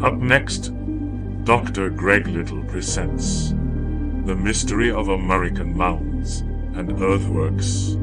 Up next, Dr. Greg Little presents The Mystery of American Mounds and Earthworks.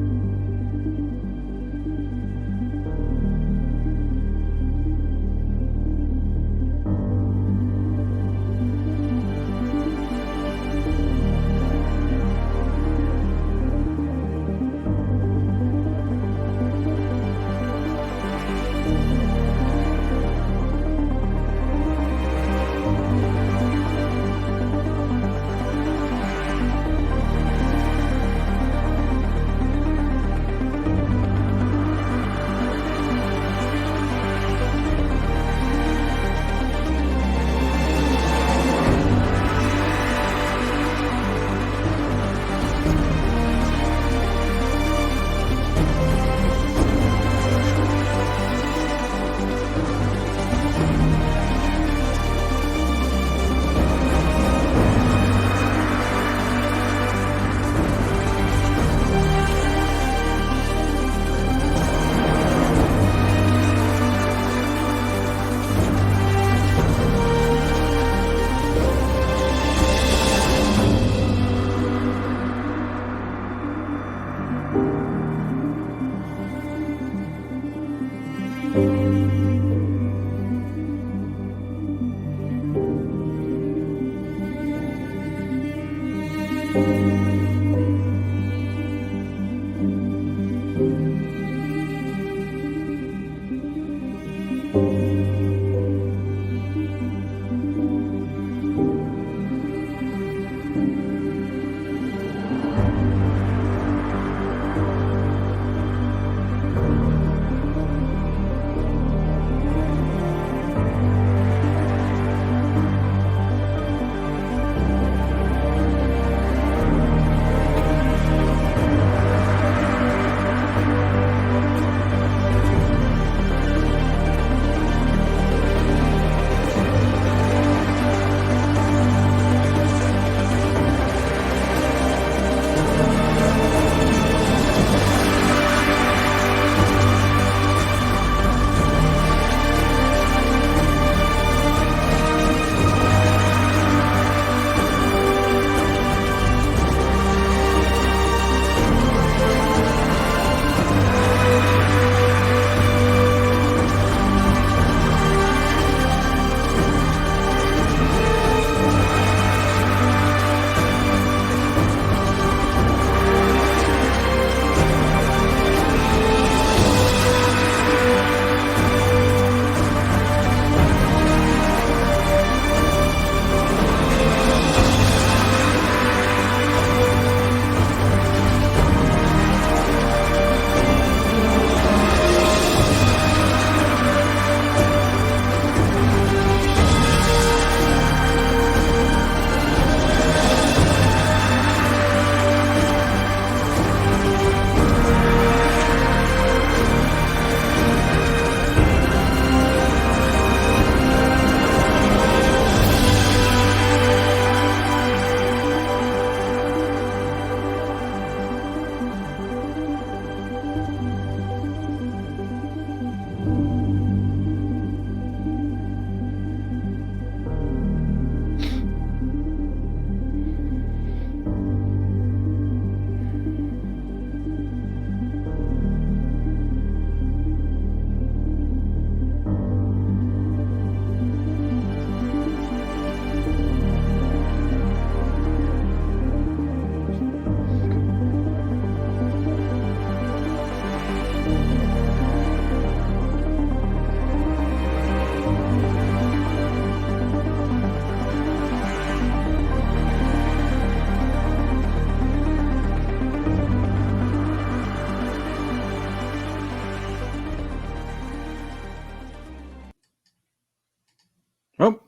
Oh,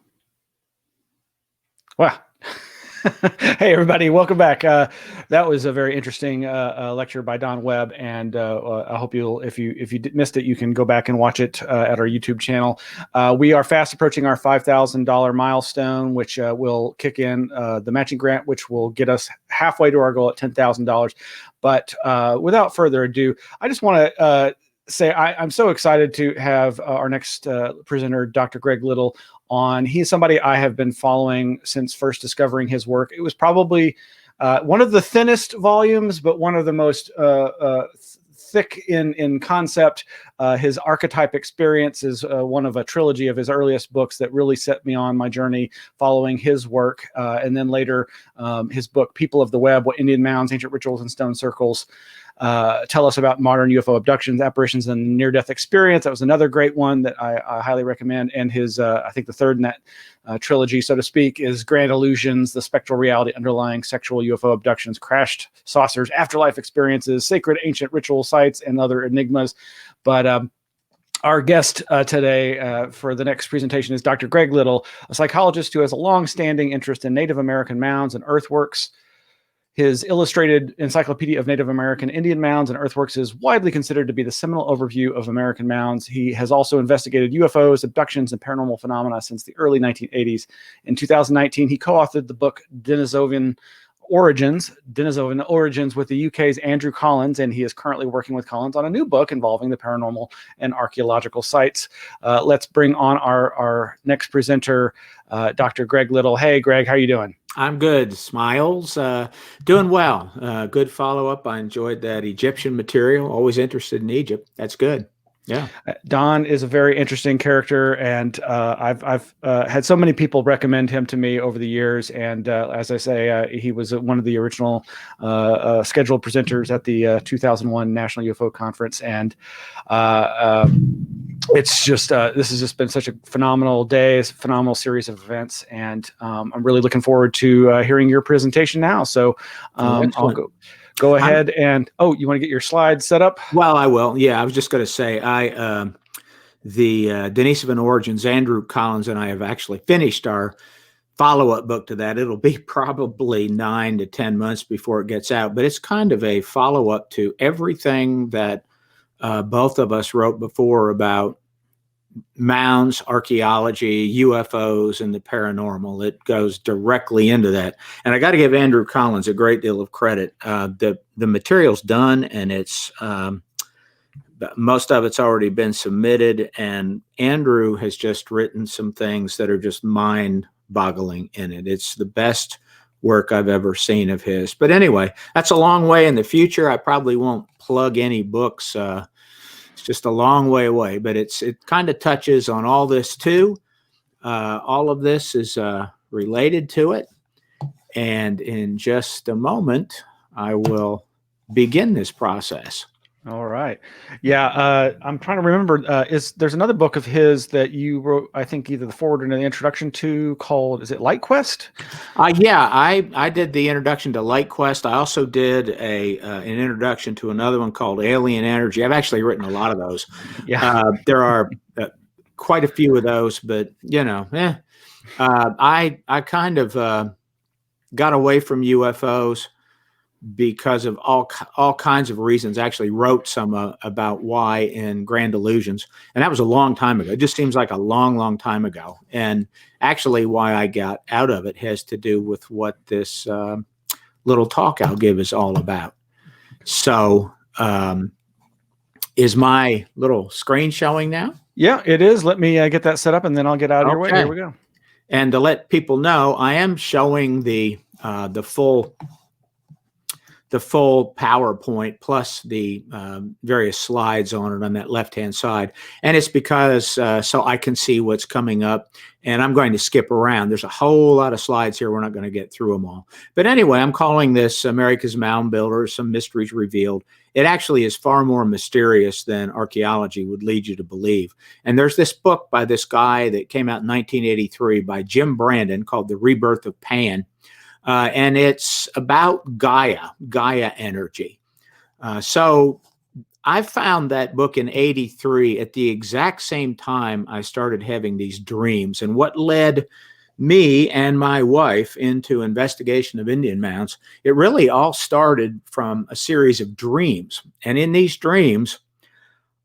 wow. Hey, everybody. Welcome back. That was a very interesting lecture by Don Webb. And I hope if you missed it, you can go back and watch it at our YouTube channel. We are fast approaching our $5,000 milestone, which will kick in the matching grant, which will get us halfway to our goal at $10,000. But without further ado, I just want to say I'm so excited to have our next presenter, Dr. Greg Little, on. He's somebody I have been following since first discovering his work. It was probably one of the thinnest volumes, but one of the most thick in concept. His archetype experience is one of a trilogy of his earliest books that really set me on my journey following his work. And then later, his book, People of the Webb, What Indian Mounds, Ancient Rituals, and Stone Circles tell us about modern UFO abductions, apparitions, and near-death experience. That was another great one that I highly recommend. And his, I think the third in that trilogy, so to speak, is Grand Illusions, the spectral reality underlying sexual UFO abductions, crashed saucers, afterlife experiences, sacred ancient ritual sites, and other enigmas. But our guest today for the next presentation is Dr. Greg Little, a psychologist who has a long-standing interest in Native American mounds and earthworks. His illustrated Encyclopedia of Native American Indian Mounds and Earthworks is widely considered to be the seminal overview of American mounds. He has also investigated UFOs, abductions, and paranormal phenomena since the early 1980s. In 2019, he co-authored the book Denisovan Origins with the UK's Andrew Collins, and he is currently working with Collins on a new book involving the paranormal and archaeological sites. Let's bring on our next presenter, Dr. Greg Little. Hey, Greg, how are you doing? I'm good. Smiles. Doing well. Good follow-up. I enjoyed that Egyptian material. Always interested in Egypt. That's good. Yeah. Don is a very interesting character, and I've had so many people recommend him to me over the years. And as I say, he was one of the original scheduled presenters at the 2001 National UFO Conference. And it's just this has just been such a phenomenal day, a phenomenal series of events, and I'm really looking forward to hearing your presentation now. So I'll go ahead and you want to get your slides set up? Well, I will. Yeah, I was just going to say the Denisovan Origins, Andrew Collins and I have actually finished our follow-up book to that. It'll be probably 9 to 10 months before it gets out, but it's kind of a follow-up to everything that both of us wrote before about mounds, archaeology, UFOs, and the paranormal. It goes directly into that. And I got to give Andrew Collins a great deal of credit. The material's done, and it's most of it's already been submitted. And Andrew has just written some things that are just mind-boggling in it. It's the best work I've ever seen of his. But anyway, that's a long way in the future. I probably won't plug any books. It's just a long way away, but it kind of touches on all this too. All of this is related to it. And in just a moment, I will begin this process. All right. Yeah. I'm trying to remember, there's another book of his that you wrote, I think either the foreword or the introduction to, called, is it Light Quest? Yeah, I did the introduction to Light Quest. I also did an introduction to another one called Alien Energy. I've actually written a lot of those. Yeah. There are quite a few of those, but I kind of got away from UFOs because of all kinds of reasons. I actually wrote some about why in Grand Illusions, and that was a long time ago. It just seems like a long time ago. And actually why I got out of it has to do with what this little talk I'll give is all about. So is my little screen showing now? Yeah, it is. Let me get that set up, and then I'll get out of your way. Here we go. And to let people know, I am showing the full PowerPoint plus the various slides on it on that left-hand side. And it's because so I can see what's coming up, and I'm going to skip around. There's a whole lot of slides here. We're not going to get through them all. But anyway, I'm calling this America's Mound Builders, Some Mysteries Revealed. It actually is far more mysterious than archaeology would lead you to believe. And there's this book by this guy that came out in 1983 by Jim Brandon called The Rebirth of Pan. And it's about Gaia energy. So I found that book in 83 at the exact same time I started having these dreams. And what led me and my wife into investigation of Indian mounds, it really all started from a series of dreams. And in these dreams,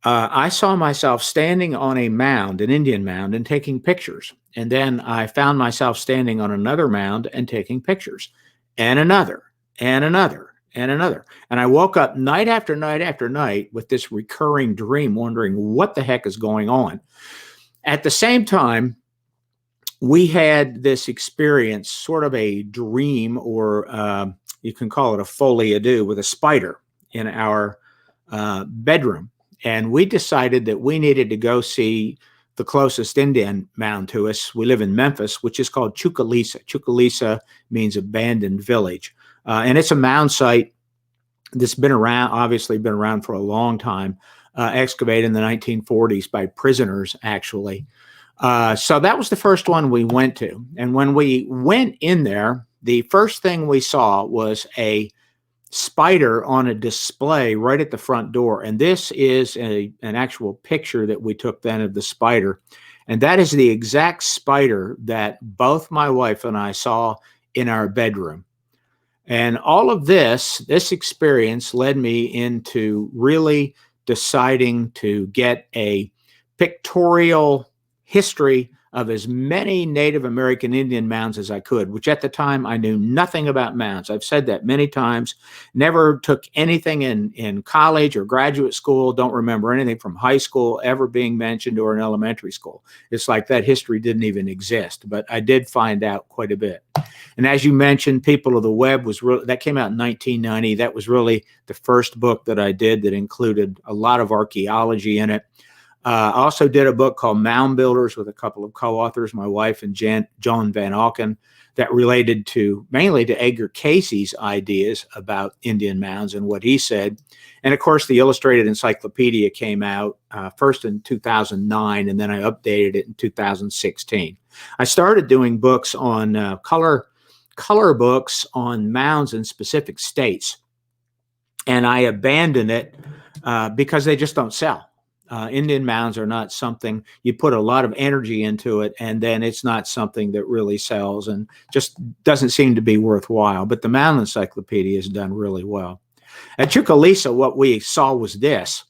I saw myself standing on a mound, an Indian mound, and taking pictures. And then I found myself standing on another mound and taking pictures, and another, and another. and another. And I woke up night after night after night with this recurring dream, wondering what the heck is going on. At the same time, we had this experience, sort of a dream, or you can call it a folie à deux, with a spider in our bedroom. And we decided that we needed to go see the closest Indian mound to us. We live in Memphis, which is called Chucalissa. Chucalissa means abandoned village. And it's a mound site that's been around, obviously been around for a long time, excavated in the 1940s by prisoners, actually. So that was the first one we went to. And when we went in there, the first thing we saw was a spider on a display right at the front door. And this is an actual picture that we took then of the spider. And that is the exact spider that both my wife and I saw in our bedroom. And all of this experience led me into really deciding to get a pictorial history of as many Native American Indian mounds as I could, which at the time I knew nothing about mounds. I've said that many times, never took anything in college or graduate school, don't remember anything from high school ever being mentioned, or in elementary school. It's like that history didn't even exist, but I did find out quite a bit. And as you mentioned, People of the Webb that came out in 1990. That was really the first book that I did that included a lot of archaeology in it. I also did a book called Mound Builders with a couple of co-authors, my wife and John Van Auken, that related mainly to Edgar Casey's ideas about Indian mounds and what he said. And of course, the Illustrated Encyclopedia came out first in 2009, and then I updated it in 2016. I started doing books on color books on mounds in specific states, and I abandoned it because they just don't sell. Indian mounds are not something you put a lot of energy into it, and then it's not something that really sells and just doesn't seem to be worthwhile. But the Mound Encyclopedia has done really well. At Chucalissa, what we saw was this.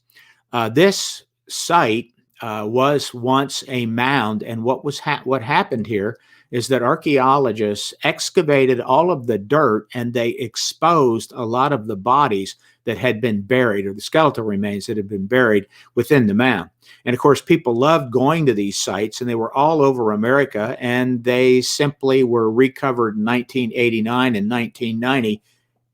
This site was once a mound, and what happened here is that archaeologists excavated all of the dirt, and they exposed a lot of the bodies that had been buried, or the skeletal remains that had been buried within the mound. And of course, people loved going to these sites, and they were all over America, and they simply were recovered in 1989 and 1990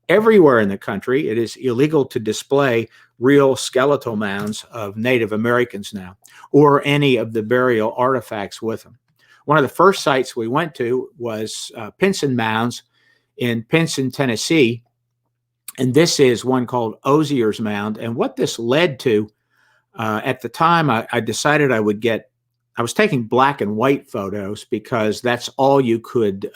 everywhere in the country. It is illegal to display real skeletal mounds of Native Americans now, or any of the burial artifacts with them. One of the first sites we went to was Pinson Mounds in Pinson, Tennessee. And this is one called Ozier's Mound. And what this led to, at the time, I decided I was taking black and white photos because that's all you could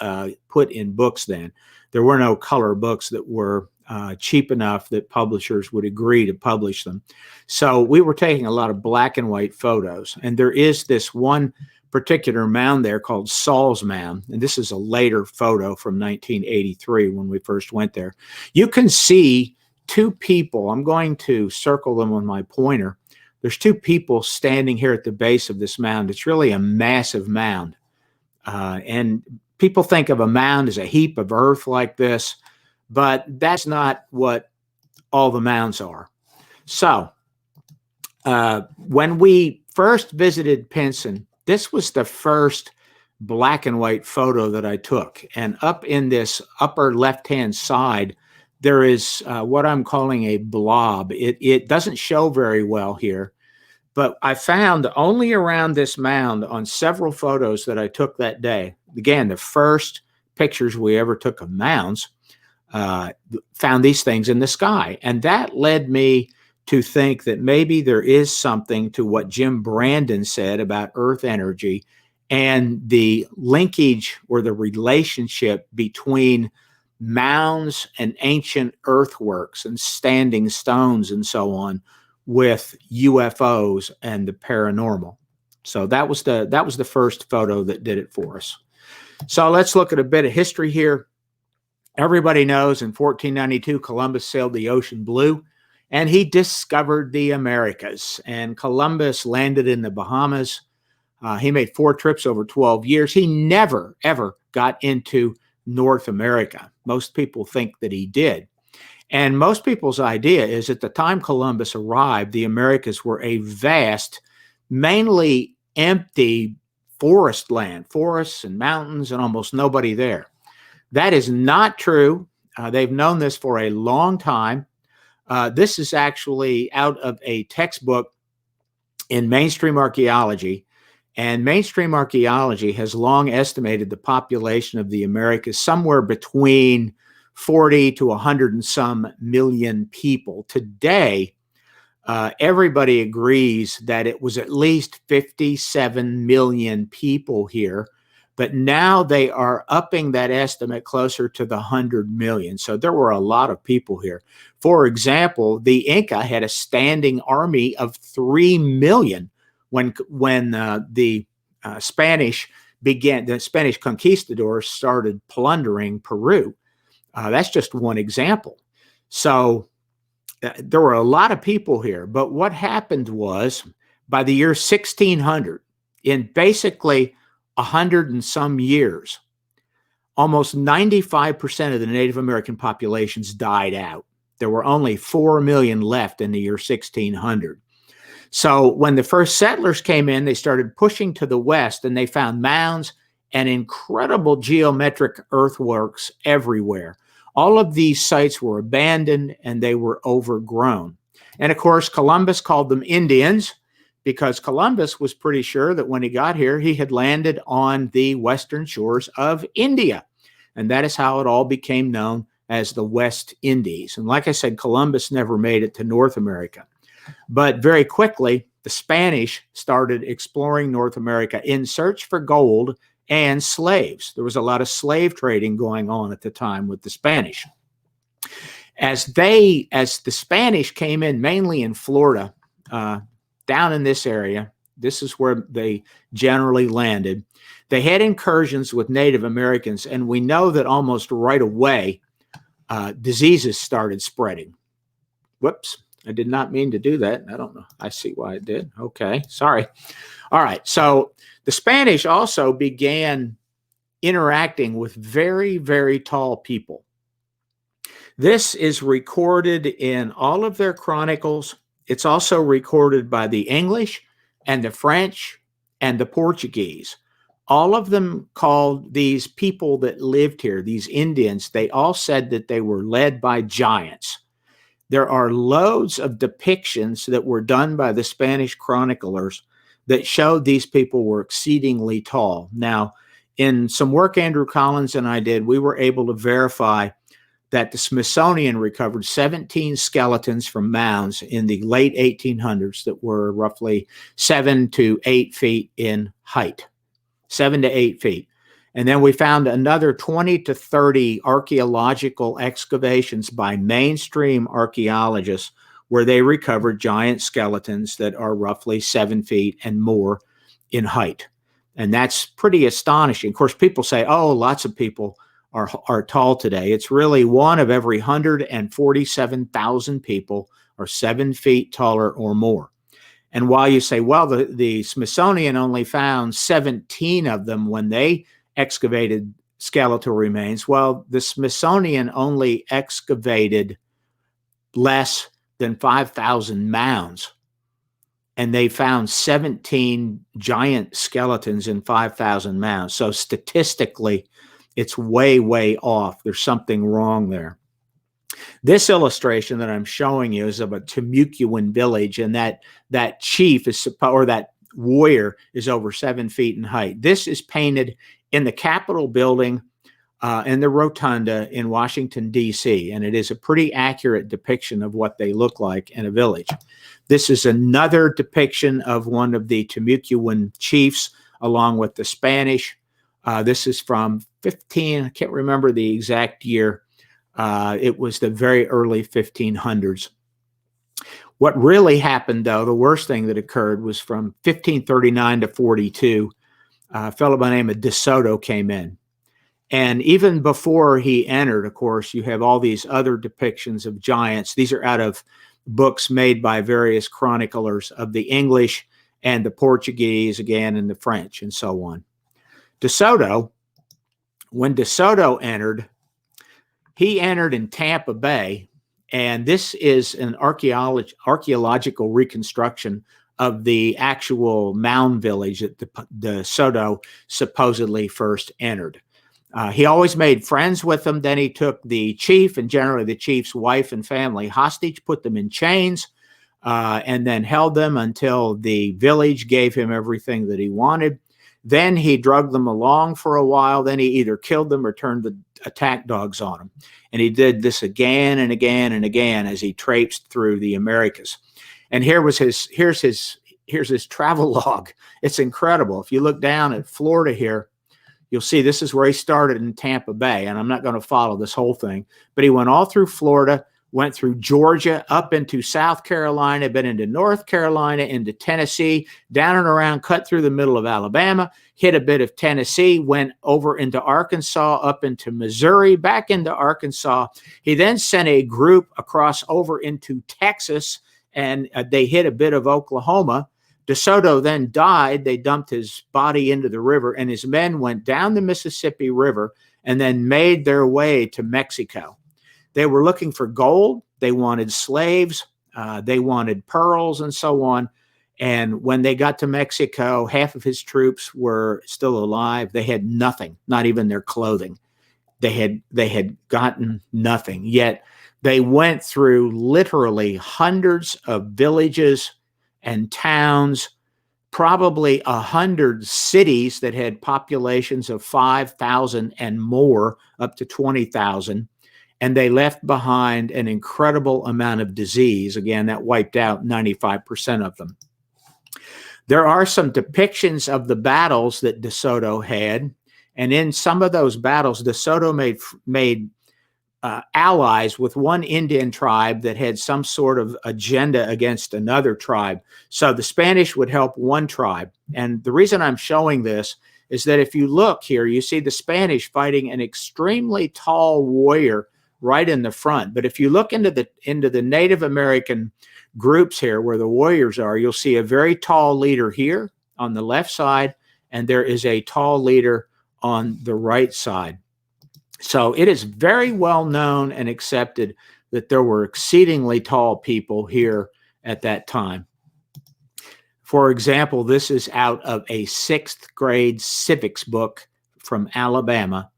put in books then. There were no color books that were cheap enough that publishers would agree to publish them. So we were taking a lot of black and white photos. And there is this one particular mound there called Saul's Mound. And this is a later photo from 1983 when we first went there. You can see two people. I'm going to circle them with my pointer. There's two people standing here at the base of this mound. It's really a massive mound. And people think of a mound as a heap of earth like this, but that's not what all the mounds are. So when we first visited Pinson, this was the first black and white photo that I took. And up in this upper left-hand side, there is what I'm calling a blob. It doesn't show very well here, but I found only around this mound on several photos that I took that day. Again, the first pictures we ever took of mounds, found these things in the sky. And that led me to think that maybe there is something to what Jim Brandon said about earth energy and the linkage or the relationship between mounds and ancient earthworks and standing stones and so on with UFOs and the paranormal. So that was the first photo that did it for us. So let's look at a bit of history here. Everybody knows in 1492, Columbus sailed the ocean blue, and he discovered the Americas. And Columbus landed in the Bahamas. He made 4 trips over 12 years. He never, ever got into North America. Most people think that he did. And most people's idea is at the time Columbus arrived, the Americas were a vast, mainly empty forest land, forests and mountains, and almost nobody there. That is not true. They've known this for a long time. This is actually out of a textbook in mainstream archaeology. And mainstream archaeology has long estimated the population of the Americas somewhere between 40 to 100 and some million people. Today, everybody agrees that it was at least 57 million people here, but now they are upping that estimate closer to the 100 million. So there were a lot of people here. For example, the Inca had a standing army of 3 million when the Spanish conquistadors started plundering Peru. That's just one example. So there were a lot of people here. But what happened was, by the year 1600, in basically 100 and some years, almost 95% of the Native American populations died out. There were only 4 million left in the year 1600. So when the first settlers came in, they started pushing to the west, and they found mounds and incredible geometric earthworks everywhere. All of these sites were abandoned and they were overgrown. And of course, Columbus called them Indians because Columbus was pretty sure that when he got here, he had landed on the western shores of India. And that is how it all became known as the West Indies. And like I said, Columbus never made it to North America. But very quickly, the Spanish started exploring North America in search for gold and slaves. There was a lot of slave trading going on at the time with the Spanish. As the Spanish came in, mainly in Florida, down in this area, this is where they generally landed. They had incursions with Native Americans, and we know that almost right away, diseases started spreading. Whoops. I did not mean to do that. I don't know. I see why I did. Okay, sorry. All right, so the Spanish also began interacting with very, very tall people. This is recorded in all of their chronicles. It's also recorded by the English and the French and the Portuguese. All of them called these people that lived here, these Indians, they all said that they were led by giants. There are loads of depictions that were done by the Spanish chroniclers that showed these people were exceedingly tall. Now, in some work Andrew Collins and I did, we were able to verify that the Smithsonian recovered 17 skeletons from mounds in the late 1800s that were roughly 7 to 8 feet in height, 7 to 8 feet. And then we found another 20 to 30 archaeological excavations by mainstream archaeologists where they recovered giant skeletons that are roughly 7 feet and more in height. And that's pretty astonishing. Of course, people say, oh, lots of people are tall today. It's really one of every 147,000 people are 7 feet taller or more. And while you say, well, the Smithsonian only found 17 of them when they excavated skeletal remains, well, the Smithsonian only excavated less than 5,000 mounds. And they found 17 giant skeletons in 5,000 mounds. So statistically, it's way, way off. There's something wrong there. This illustration that I'm showing you is of a Timucuan village, and that chief is, or that warrior is over 7 feet in height. This is painted in the Capitol building in the Rotunda in Washington, D.C., and it is a pretty accurate depiction of what they look like in a village. This is another depiction of one of the Timucuan chiefs along with the Spanish. This is from I can't remember the exact year. It was the very early 1500s. What really happened, though, the worst thing that occurred was from 1539 to 42, a fellow by the name of De Soto came in. And even before he entered, of course, you have all these other depictions of giants. These are out of books made by various chroniclers of the English and the Portuguese, again, and the French, and so on. De Soto, when De Soto entered, he entered in Tampa Bay, And this is an archaeological reconstruction of the actual mound village that De Soto supposedly first entered. He always made friends with them. Then he took the chief and generally the chief's wife and family hostage, put them in chains, and then held them until the village gave him everything that he wanted. Then he drugged them along for a while. Then he either killed them or turned the attack dogs on them. And he did this again and again and again as he traipsed through the Americas. And here's his travel log. It's incredible. If you look down at Florida here, you'll see this is where he started in Tampa Bay. And I'm not going to follow this whole thing, but he went all through Florida, went through Georgia, up into South Carolina, been into North Carolina, into Tennessee, down and around, cut through the middle of Alabama, hit a bit of Tennessee, went over into Arkansas, up into Missouri, back into Arkansas. He then sent a group across over into Texas, and they hit a bit of Oklahoma. De Soto then died. They dumped his body into the river, and his men went down the Mississippi River and then made their way to Mexico. They were looking for gold. They wanted slaves. They wanted pearls and so on. And when they got to Mexico, half of his troops were still alive. They had nothing, not even their clothing. They had gotten nothing. Yet they went through literally hundreds of villages and towns, probably 100 cities that had populations of 5,000 and more, up to 20,000. And they left behind an incredible amount of disease. Again, that wiped out 95% of them. There are some depictions of the battles that De Soto had. And in some of those battles, De Soto made allies with one Indian tribe that had some sort of agenda against another tribe. So the Spanish would help one tribe. And the reason I'm showing this is that if you look here, you see the Spanish fighting an extremely tall warrior right in the front. But if you look into the Native American groups here where the warriors are, you'll see a very tall leader here on the left side, and there is a tall leader on the right side. So it is very well known and accepted that there were exceedingly tall people here at that time. For example, this is out of a 6th grade civics book from Alabama,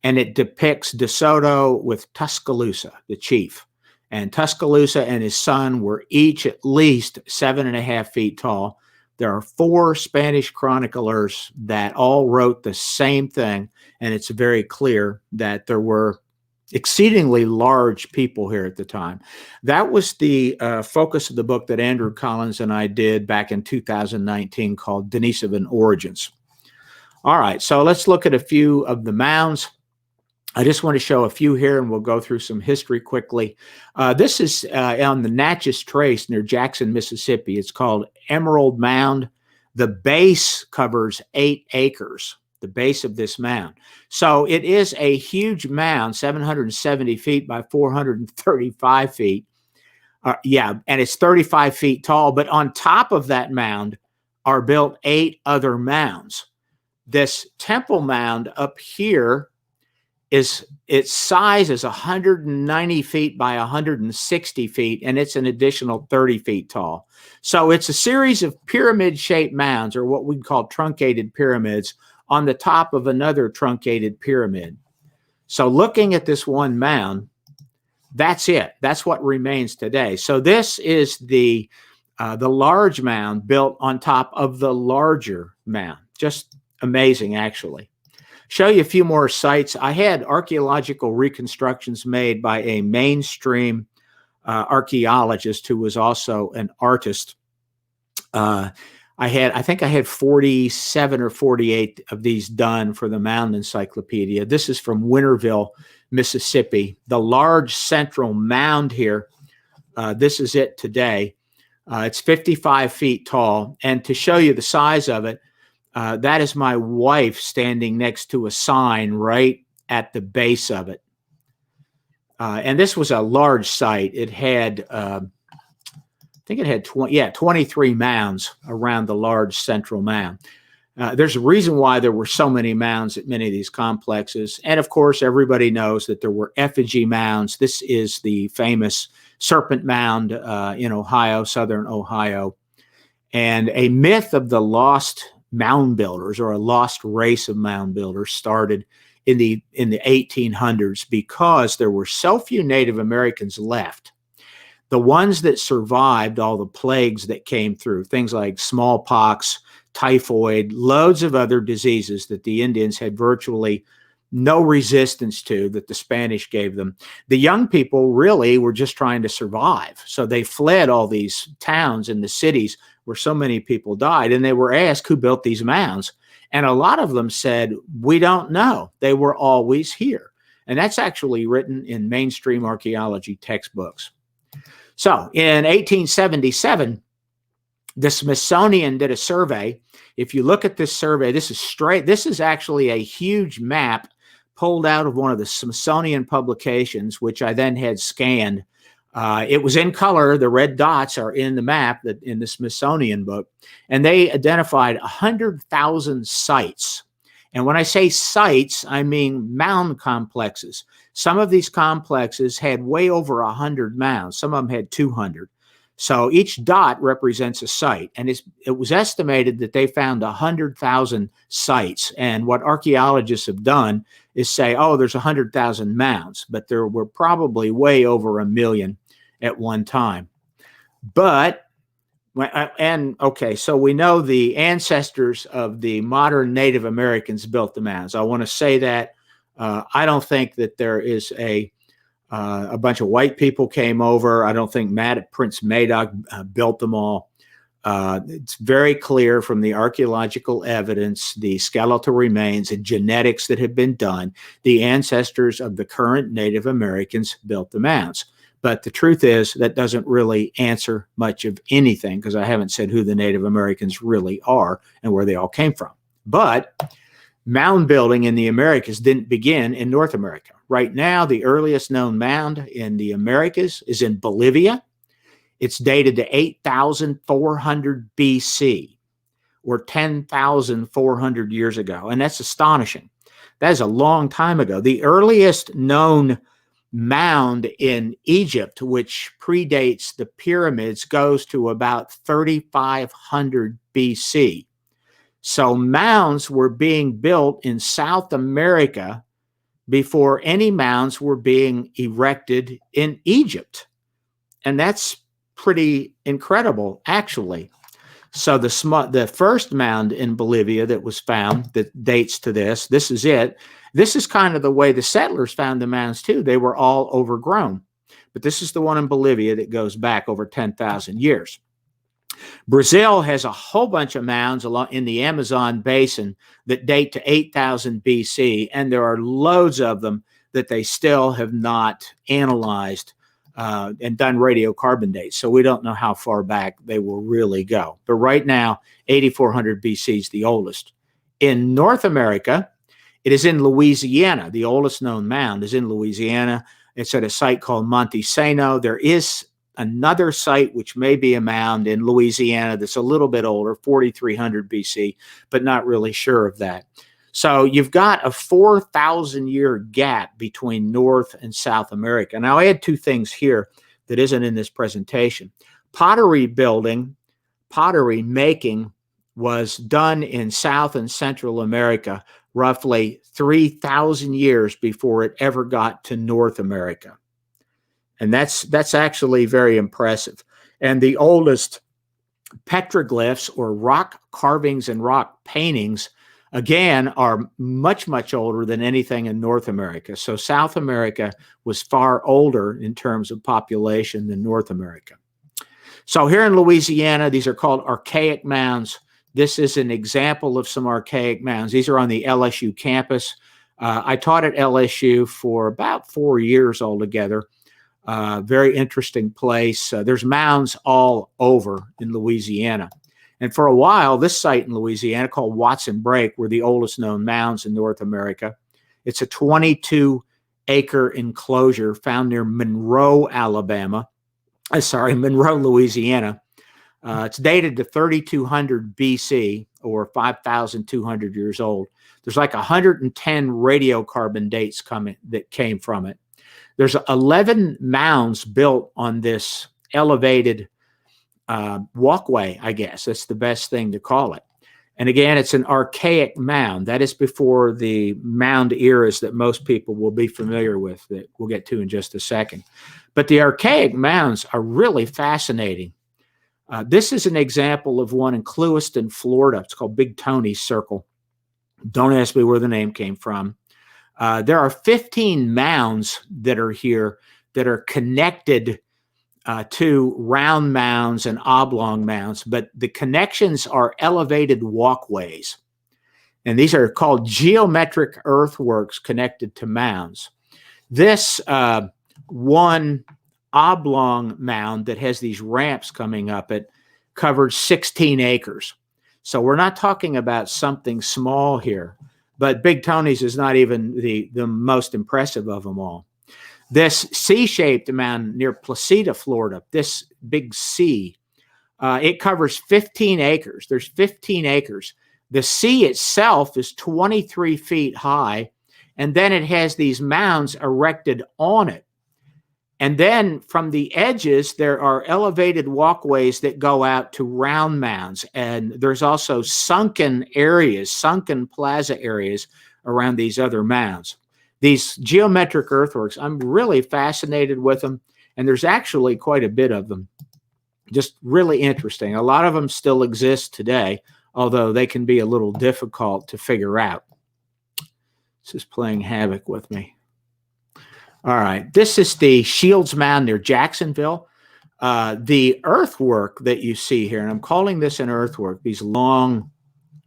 and it depicts De Soto with Tuscaloosa, the chief. And Tuscaloosa and his son were each at least 7.5 feet tall. There are 4 Spanish chroniclers that all wrote the same thing, and it's very clear that there were exceedingly large people here at the time. That was the focus of the book that Andrew Collins and I did back in 2019 called Denisovan Origins. All right, so let's look at a few of the mounds. I just want to show a few here, and we'll go through some history quickly. This is on the Natchez Trace near Jackson, Mississippi. It's called Emerald Mound. The base covers 8 acres, the base of this mound. So it is a huge mound, 770 feet by 435 feet. And it's 35 feet tall. But on top of that mound are built 8 other mounds. This temple mound up here, its size is 190 feet by 160 feet, and it's an additional 30 feet tall. So it's a series of pyramid-shaped mounds, or what we'd call truncated pyramids, on the top of another truncated pyramid. So looking at this one mound, that's it. That's what remains today. So this is the large mound built on top of the larger mound. Just amazing, actually. Show you a few more sites. I had archaeological reconstructions made by a mainstream archaeologist who was also an artist. I think I had 47 or 48 of these done for the Mound Encyclopedia. This is from Winterville, Mississippi. The large central mound here, this is it today. It's 55 feet tall. And to show you the size of it, that is my wife standing next to a sign right at the base of it. And this was a large site. It had, I think it had 23 mounds around the large central mound. There's a reason why there were so many mounds at many of these complexes. And of course, everybody knows that there were effigy mounds. This is the famous Serpent Mound in Ohio, southern Ohio. And a myth of the lost mound builders, or a lost race of mound builders, started in the 1800s because there were so few Native Americans left. The ones that survived all the plagues that came through, things like smallpox, typhoid, loads of other diseases that the Indians had virtually no resistance to, that the Spanish gave them. The young people really were just trying to survive. So they fled all these towns and the cities where so many people died, and they were asked who built these mounds. And a lot of them said, we don't know. They were always here. And that's actually written in mainstream archaeology textbooks. So in 1877, the Smithsonian did a survey. If you look at this survey, this is actually a huge map pulled out of one of the Smithsonian publications, which I then had scanned. It was in color. The red dots are in the map that in the Smithsonian book, and they identified 100,000 sites. And when I say sites, I mean mound complexes. Some of these complexes had way over 100 mounds. Some of them had 200. So each dot represents a site, and it was estimated that they found 100,000 sites. And what archaeologists have done is say, oh, there's 100,000 mounds, but there were probably way over 1 million at one time. But, okay, so we know the ancestors of the modern Native Americans built the mounds. I want to say that I don't think that there is a bunch of white people came over. I don't think Prince Madoc built them all. It's very clear from the archaeological evidence, the skeletal remains and genetics that have been done, the ancestors of the current Native Americans built the mounds. But the truth is that doesn't really answer much of anything, because I haven't said who the Native Americans really are and where they all came from. But mound building in the Americas didn't begin in North America. Right now, the earliest known mound in the Americas is in Bolivia. It's dated to 8,400 BC, or 10,400 years ago. And that's astonishing. That is a long time ago. The earliest known mound in Egypt, which predates the pyramids, goes to about 3,500 BC. So mounds were being built in South America before any mounds were being erected in Egypt. And that's pretty incredible, actually. So the first mound in Bolivia that was found that dates to this is it. This is kind of the way the settlers found the mounds too. They were all overgrown. But this is the one in Bolivia that goes back over 10,000 years. Brazil has a whole bunch of mounds along in the Amazon basin that date to 8,000 BC, and there are loads of them that they still have not analyzed and done radiocarbon dates. So we don't know how far back they will really go. But right now, 8,400 BC is the oldest. In North America, it is in Louisiana. The oldest known mound is in Louisiana. It's at a site called Monte Sano. There is another site, which may be a mound in Louisiana, that's a little bit older, 4,300 BC, but not really sure of that. So you've got a 4,000-year gap between North and South America. Now, I add two things here that isn't in this presentation. Pottery making was done in South and Central America roughly 3,000 years before it ever got to North America. And that's actually very impressive. And the oldest petroglyphs, or rock carvings and rock paintings, again, are much, much older than anything in North America. So South America was far older in terms of population than North America. So here in Louisiana, these are called archaic mounds. This is an example of some archaic mounds. These are on the LSU campus. I taught at LSU for about 4 years altogether. Very interesting place. There's mounds all over in Louisiana. And for a while, this site in Louisiana called Watson Brake were the oldest known mounds in North America. It's a 22-acre enclosure found near Monroe, Louisiana. It's dated to 3200 BC, or 5,200 years old. There's like 110 radiocarbon dates that came from it. There's 11 mounds built on this elevated walkway, I guess. That's the best thing to call it. And again, it's an archaic mound. That is before the mound eras that most people will be familiar with, that we'll get to in just a second. But the archaic mounds are really fascinating. This is an example of one in Clewiston, Florida. It's called Big Tony's Circle. Don't ask me where the name came from. There are 15 mounds that are here that are connected to round mounds and oblong mounds, but the connections are elevated walkways. And these are called geometric earthworks connected to mounds. This one oblong mound that has these ramps coming up it covers 16 acres. So we're not talking about something small here, but Big Tony's is not even the most impressive of them all. This C-shaped mound near Placida, Florida, this big C, it covers 15 acres. There's 15 acres. The C itself is 23 feet high, and then it has these mounds erected on it. And then from the edges, there are elevated walkways that go out to round mounds. And there's also sunken areas, sunken plaza areas around these other mounds. These geometric earthworks, I'm really fascinated with them. And there's actually quite a bit of them. Just really interesting. A lot of them still exist today, although they can be a little difficult to figure out. This is playing havoc with me. All right, this is the Shields Mound near Jacksonville. The earthwork that you see here, and I'm calling this an earthwork, these long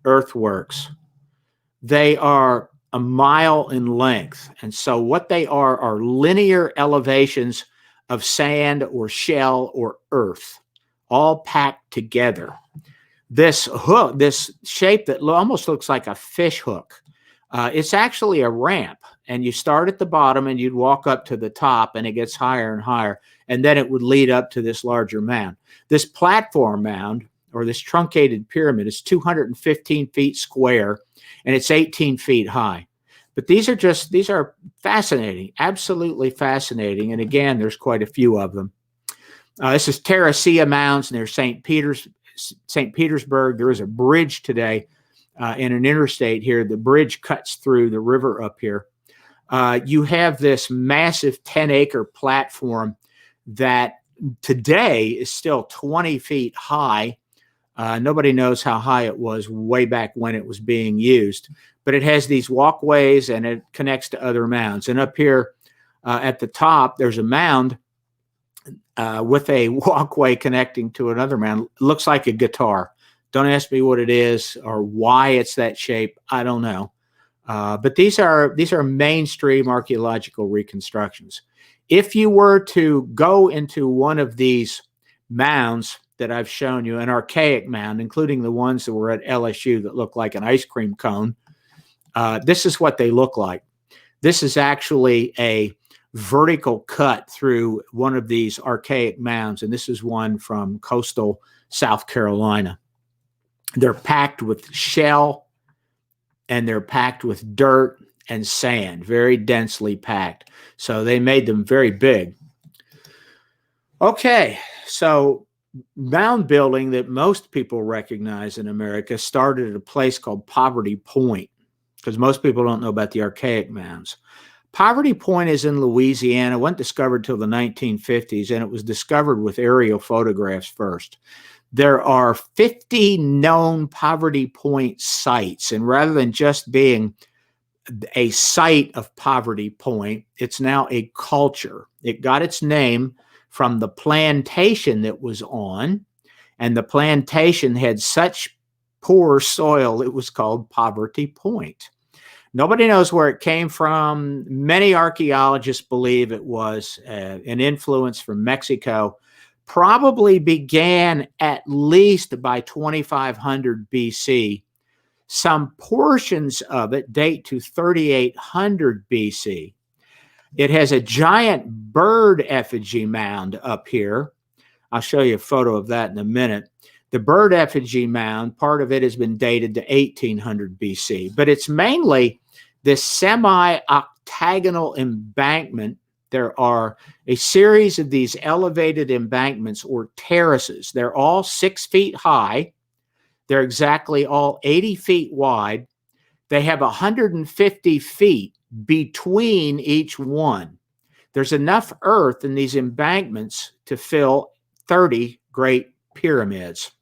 earthworks, they are a mile in length. And so what they are linear elevations of sand or shell or earth, all packed together. This hook, this shape that almost looks like a fish hook, it's actually a ramp. And you start at the bottom and you'd walk up to the top and it gets higher and higher. And then it would lead up to this larger mound. This platform mound, or this truncated pyramid, is 215 feet square and it's 18 feet high. But these are fascinating, absolutely fascinating. And again, there's quite a few of them. This is Terracea Mounds near St. Petersburg. There is a bridge today in an interstate here. The bridge cuts through the river up here. You have this massive 10-acre platform that today is still 20 feet high. Nobody knows how high it was way back when it was being used, but it has these walkways and it connects to other mounds. And up here at the top, there's a mound with a walkway connecting to another mound. It looks like a guitar. Don't ask me what it is or why it's that shape. I don't know. But these are mainstream archaeological reconstructions. If you were to go into one of these mounds that I've shown you, an archaic mound, including the ones that were at LSU that look like an ice cream cone, this is what they look like. This is actually a vertical cut through one of these archaic mounds, and this is one from coastal South Carolina. They're packed with shell, and they're packed with dirt and sand, very densely packed. So they made them very big. Okay, so mound building that most people recognize in America started at a place called Poverty Point, because most people don't know about the archaic mounds. Poverty Point is in Louisiana, wasn't discovered till the 1950s, and it was discovered with aerial photographs first. There are 50 known Poverty Point sites, and rather than just being a site of Poverty Point, it's now a culture. It got its name from the plantation that was on, and the plantation had such poor soil, it was called Poverty Point. Nobody knows where it came from. Many archaeologists believe it was an influence from Mexico. Probably began at least by 2500 BC. Some portions of it date to 3800 BC. It has a giant bird effigy mound up here. I'll show you a photo of that in a minute. The bird effigy mound, part of it has been dated to 1800 BC, but it's mainly this semi-octagonal embankment. There are a series of these elevated embankments or terraces. They're all 6 feet high. They're exactly all 80 feet wide. They have 150 feet between each one. There's enough earth in these embankments to fill 30 great pyramids.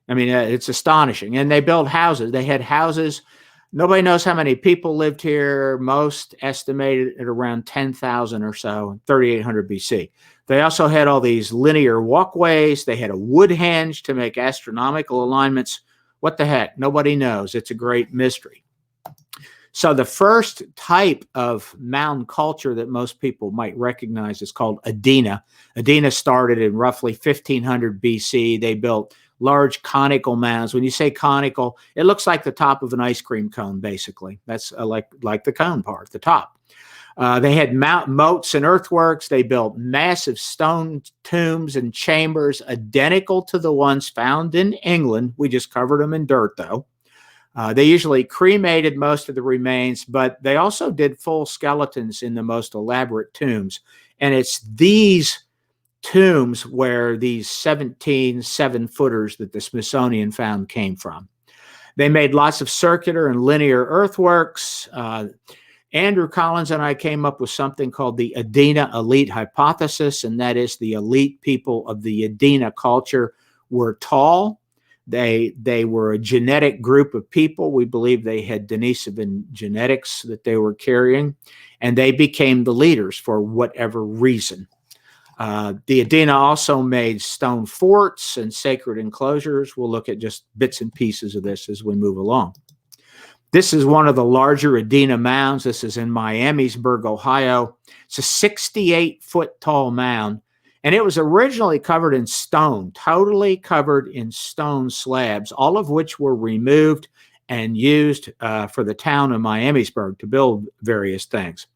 I mean, it's astonishing. And they built houses. They had houses. Nobody knows how many people lived here. Most estimated at around 10,000 or so, 3800 BC. They also had all these linear walkways. They had a wood henge to make astronomical alignments. What the heck? Nobody knows. It's a great mystery. So the first type of mound culture that most people might recognize is called Adena. Adena started in roughly 1500 BC. They built large conical mounds. When you say conical, it looks like the top of an ice cream cone, basically. That's like the cone part, the top. They had moats and earthworks. They built massive stone tombs and chambers identical to the ones found in England. We just covered them in dirt, though. They usually cremated most of the remains, but they also did full skeletons in the most elaborate tombs. And it's these tombs where these 17 7-footers that the Smithsonian found came from. They made lots of circular and linear earthworks. Andrew Collins and I came up with something called the Adena elite hypothesis, and that is the elite people of the Adena culture were tall. They were a genetic group of people. We believe they had Denisovan genetics that they were carrying, and they became the leaders for whatever reason. The Adena also made stone forts and sacred enclosures. We'll look at just bits and pieces of this as we move along. This is one of the larger Adena mounds. This is in Miamisburg, Ohio. It's a 68-foot tall mound. And it was originally covered in stone, totally covered in stone slabs, all of which were removed and used for the town of Miamisburg to build various things.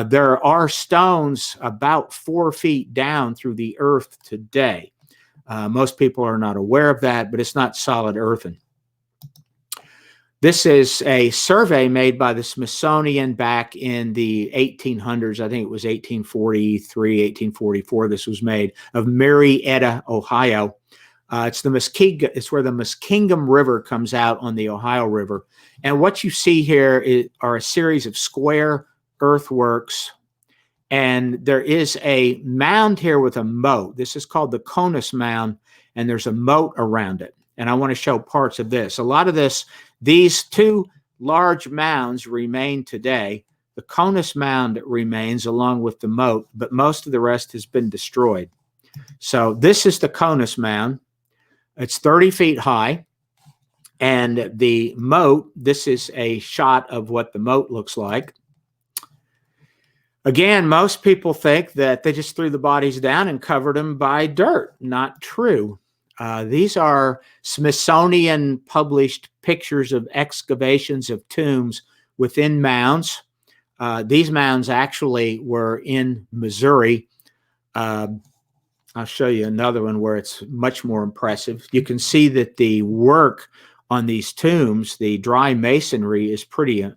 There are stones about 4 feet down through the earth today. Most people are not aware of that, but it's not solid earthen. This is a survey made by the Smithsonian back in the 1800s. I think it was 1843, 1844. This was made of Marietta, Ohio. It's where the Muskingum River comes out on the Ohio River. And what you see here are a series of square earthworks. And there is a mound here with a moat. This is called the Conus Mound, and there's a moat around it. And I want to show parts of this. A lot of this, these two large mounds remain today. The Conus Mound remains along with the moat, but most of the rest has been destroyed. So this is the Conus Mound. It's 30 feet high. And the moat, this is a shot of what the moat looks like. Again, most people think that they just threw the bodies down and covered them by dirt. Not true. These are Smithsonian published pictures of excavations of tombs within mounds. These mounds actually were in Missouri. I'll show you another one where it's much more impressive. You can see that the work on these tombs, the dry masonry, is pretty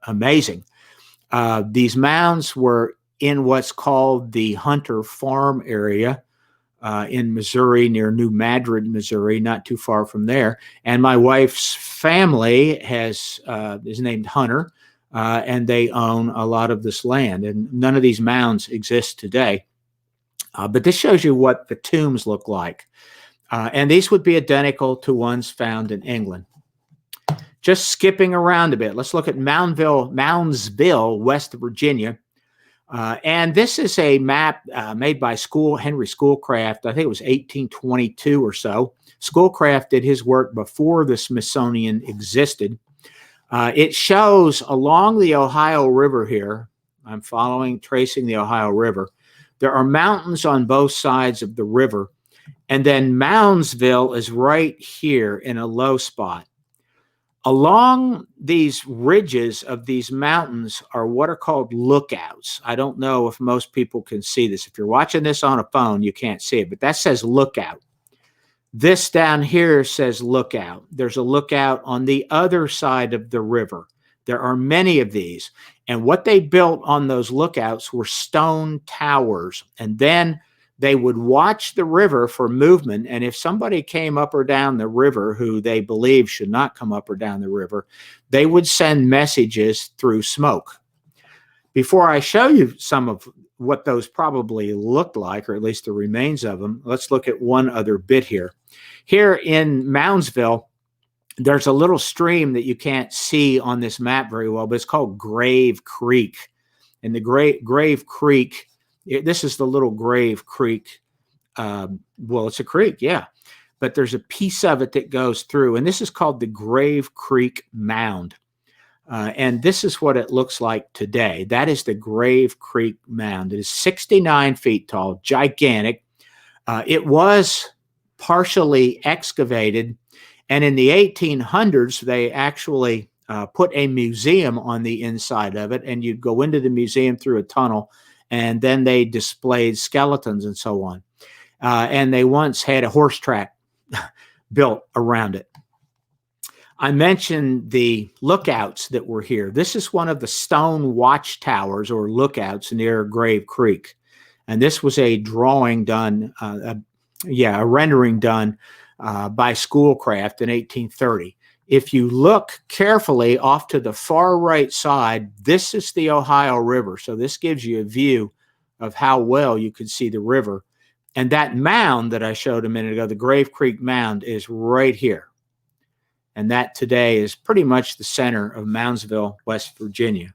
amazing. These mounds were in what's called the Hunter Farm area. In Missouri, near New Madrid, Missouri, not too far from there. And my wife's family is named Hunter, and they own a lot of this land. And none of these mounds exist today. But this shows you what the tombs look like. And these would be identical to ones found in England. Just skipping around a bit, let's look at Moundsville, West Virginia. And this is a map made by Henry Schoolcraft. I think it was 1822 or so. Schoolcraft did his work before the Smithsonian existed. It shows along the Ohio River here. I'm tracing the Ohio River. There are mountains on both sides of the river. And then Moundsville is right here in a low spot. Along these ridges of these mountains are what are called lookouts. I don't know if most people can see this. If you're watching this on a phone, you can't see it, but that says lookout. This down here says lookout. There's a lookout on the other side of the river. There are many of these. And what they built on those lookouts were stone towers. And then they would watch the river for movement. And if somebody came up or down the river who they believed should not come up or down the river, they would send messages through smoke. Before I show you some of what those probably looked like, or at least the remains of them, let's look at one other bit here. Here in Moundsville, there's a little stream that you can't see on this map very well, but it's called Grave Creek. And the Grave Creek, this is the little Grave Creek. Well, it's a creek, yeah. But there's a piece of it that goes through, and this is called the Grave Creek Mound. And this is what it looks like today. That is the Grave Creek Mound. It is 69 feet tall, gigantic. It was partially excavated, and in the 1800s, they actually put a museum on the inside of it, and you'd go into the museum through a tunnel, and then they displayed skeletons and so on. And they once had a horse track built around it. I mentioned the lookouts that were here. This is one of the stone watchtowers or lookouts near Grave Creek. And this was a drawing done, a rendering done by Schoolcraft in 1830. If you look carefully off to the far right side, this is the Ohio River. So this gives you a view of how well you could see the river. And that mound that I showed a minute ago, the Grave Creek Mound, is right here. And that today is pretty much the center of Moundsville, West Virginia.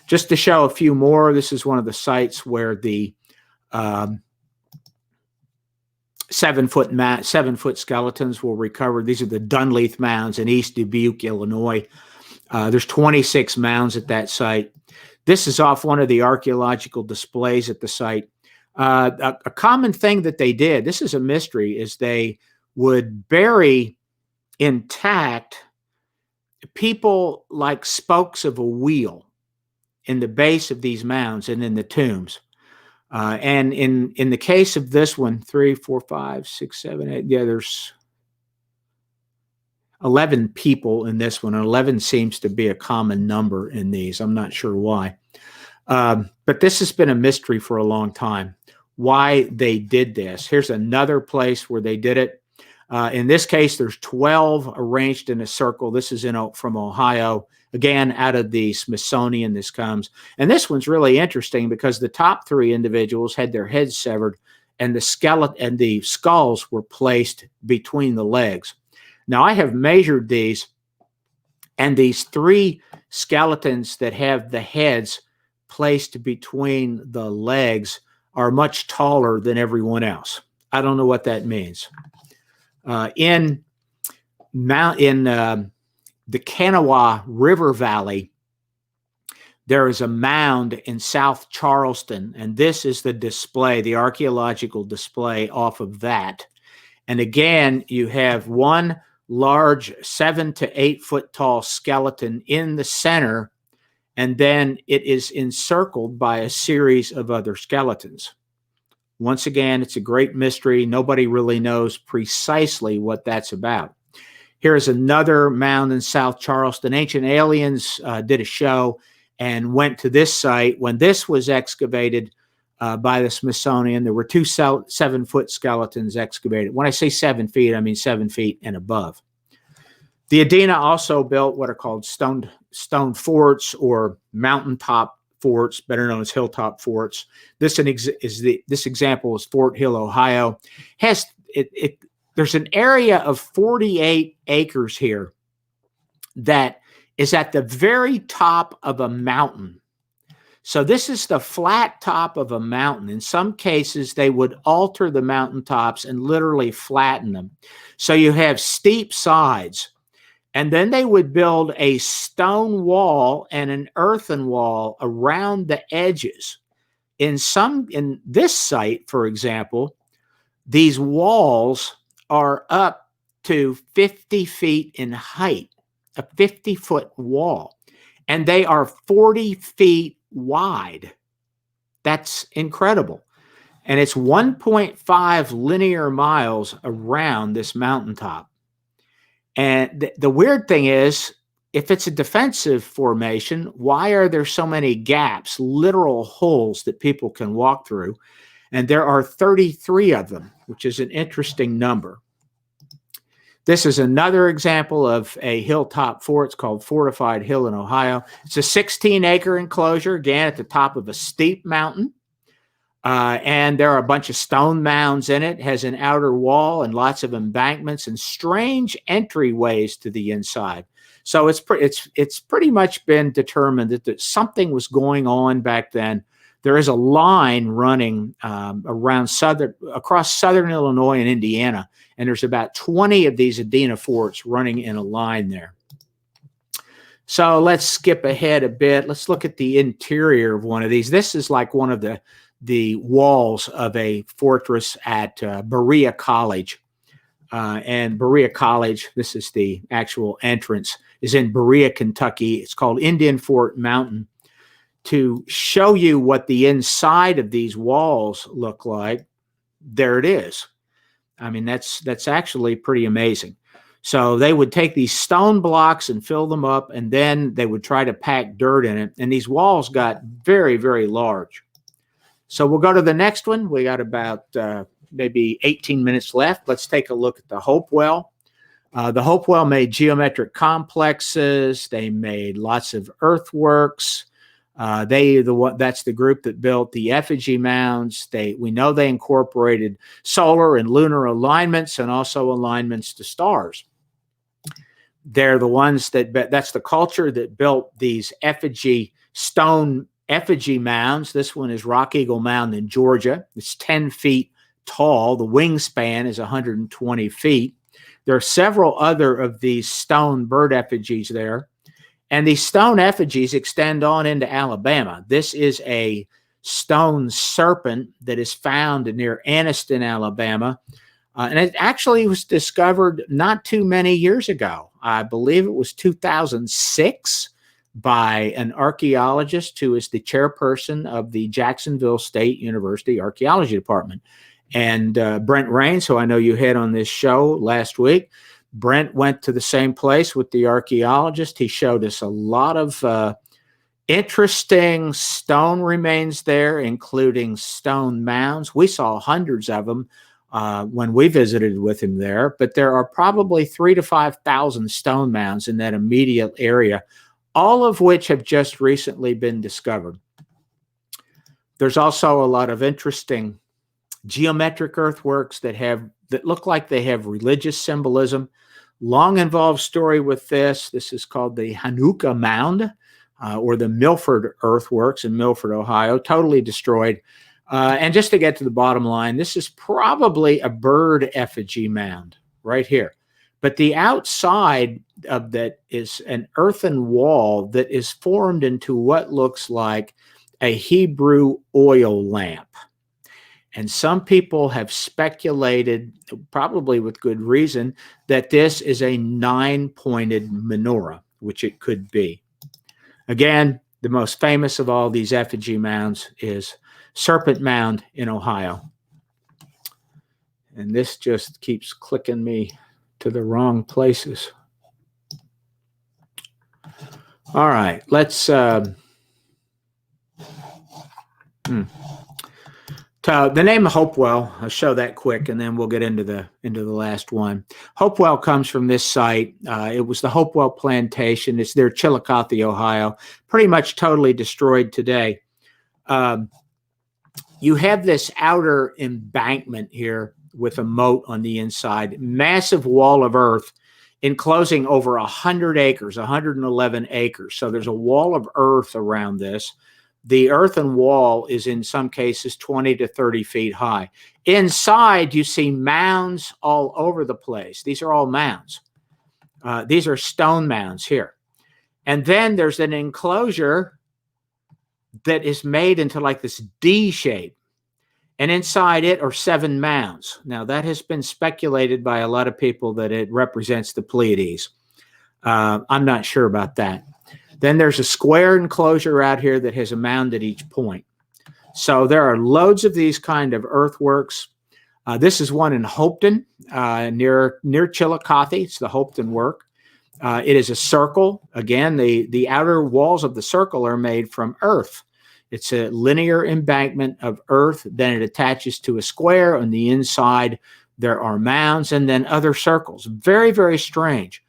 Just to show a few more, this is one of the sites where the 7-foot skeletons were recovered. These are the Dunleith Mounds in East Dubuque, Illinois. There's 26 mounds at that site. This is off one of the archaeological displays at the site. A common thing that they did, this is a mystery, is they would bury intact people like spokes of a wheel in the base of these mounds and in the tombs. And in the case of this one, 3, 4, 5, 6, 7, 8, yeah, there's 11 people in this one. 11 seems to be a common number in these. I'm not sure why. But this has been a mystery for a long time, why they did this. Here's another place where they did it. In this case, there's 12 arranged in a circle. This is from Ohio. Again, out of the Smithsonian this comes. And this one's really interesting because the top 3 individuals had their heads severed and the skeleton and the skulls were placed between the legs. Now, I have measured these, and these 3 skeletons that have the heads placed between the legs are much taller than everyone else. I don't know what that means. In the Kanawha River Valley, there is a mound in South Charleston, and this is the display, the archaeological display off of that. And again, you have one large 7 to 8 foot tall skeleton in the center, and then it is encircled by a series of other skeletons. Once again, it's a great mystery. Nobody really knows precisely what that's about. Here's another mound in South Charleston. Ancient Aliens did a show and went to this site. When this was excavated by the Smithsonian, there were 2 7-foot skeletons excavated. When I say 7 feet, I mean 7 feet and above. The Adena also built what are called stone forts or mountaintop forts, better known as hilltop forts. This example is Fort Hill, Ohio. There's an area of 48 acres here that is at the very top of a mountain. So this is the flat top of a mountain. In some cases, they would alter the mountaintops and literally flatten them. So you have steep sides. And then they would build a stone wall and an earthen wall around the edges. In this site, for example, these walls are up to 50 feet in height, a 50-foot wall, and they are 40 feet wide. That's incredible. And it's 1.5 linear miles around this mountaintop. And the weird thing is, if it's a defensive formation, why are there so many gaps, literal holes that people can walk through? And there are 33 of them, which is an interesting number. This is another example of a hilltop fort. It's called Fortified Hill in Ohio. It's a 16-acre enclosure, again, at the top of a steep mountain. And there are a bunch of stone mounds in it. It has an outer wall and lots of embankments and strange entryways to the inside. So it's pretty much been determined that something was going on back then. There is a line running across southern Illinois and Indiana, and there's about 20 of these Adena forts running in a line there. So let's skip ahead a bit. Let's look at the interior of one of these. This is like one of the walls of a fortress at Berea College. And Berea College, this is the actual entrance, is in Berea, Kentucky. It's called Indian Fort Mountain. To show you what the inside of these walls look like, there it is. I mean, that's actually pretty amazing. So they would take these stone blocks and fill them up, and then they would try to pack dirt in it. And these walls got very, very large. So we'll go to the next one. We got about maybe 18 minutes left. Let's take a look at the Hopewell. The Hopewell made geometric complexes. They made lots of earthworks. That's the group that built the effigy mounds. We know they incorporated solar and lunar alignments and also alignments to stars. They're the ones that's the culture that built these stone effigy mounds. This one is Rock Eagle Mound in Georgia. It's 10 feet tall. The wingspan is 120 feet. There are several other of these stone bird effigies there. And these stone effigies extend on into Alabama. This is a stone serpent that is found near Anniston, Alabama. And it actually was discovered not too many years ago. I believe it was 2006 by an archaeologist who is the chairperson of the Jacksonville State University Archaeology Department. And Brent Rains, who I know you had on this show last week, Brent went to the same place with the archaeologist. He showed us a lot of interesting stone remains there, including stone mounds. We saw hundreds of them when we visited with him there, but there are probably 3,000 to 5,000 stone mounds in that immediate area, all of which have just recently been discovered. There's also a lot of interesting geometric earthworks that look like they have religious symbolism. Long involved story with this. This is called the Hanukkah Mound or the Milford Earthworks in Milford, Ohio, totally destroyed. And just to get to the bottom line, this is probably a bird effigy mound right here. But the outside of that is an earthen wall that is formed into what looks like a Hebrew oil lamp. And some people have speculated, probably with good reason, that this is a 9-pointed menorah, which it could be. Again, the most famous of all these effigy mounds is Serpent Mound in Ohio. And this just keeps clicking me to the wrong places. All right, let's... So the name of Hopewell, I'll show that quick, and then we'll get into the last one. Hopewell comes from this site. It was the Hopewell Plantation. It's near Chillicothe, Ohio. Pretty much totally destroyed today. You have this outer embankment here with a moat on the inside, massive wall of earth enclosing over 100 acres, 111 acres. So there's a wall of earth around this. The earthen wall is in some cases 20 to 30 feet high. Inside, you see mounds all over the place. These are all mounds. These are stone mounds here. And then there's an enclosure that is made into like this D shape. And inside it are 7 mounds. Now, that has been speculated by a lot of people that it represents the Pleiades. I'm not sure about that. Then there's a square enclosure out here that has a mound at each point. So there are loads of these kind of earthworks. This is one in Hopeton, near Chillicothe. It's the Hopeton work. It is a circle. Again, the outer walls of the circle are made from earth. It's a linear embankment of earth. Then it attaches to a square. On the inside, there are mounds and then other circles. Very, very strange.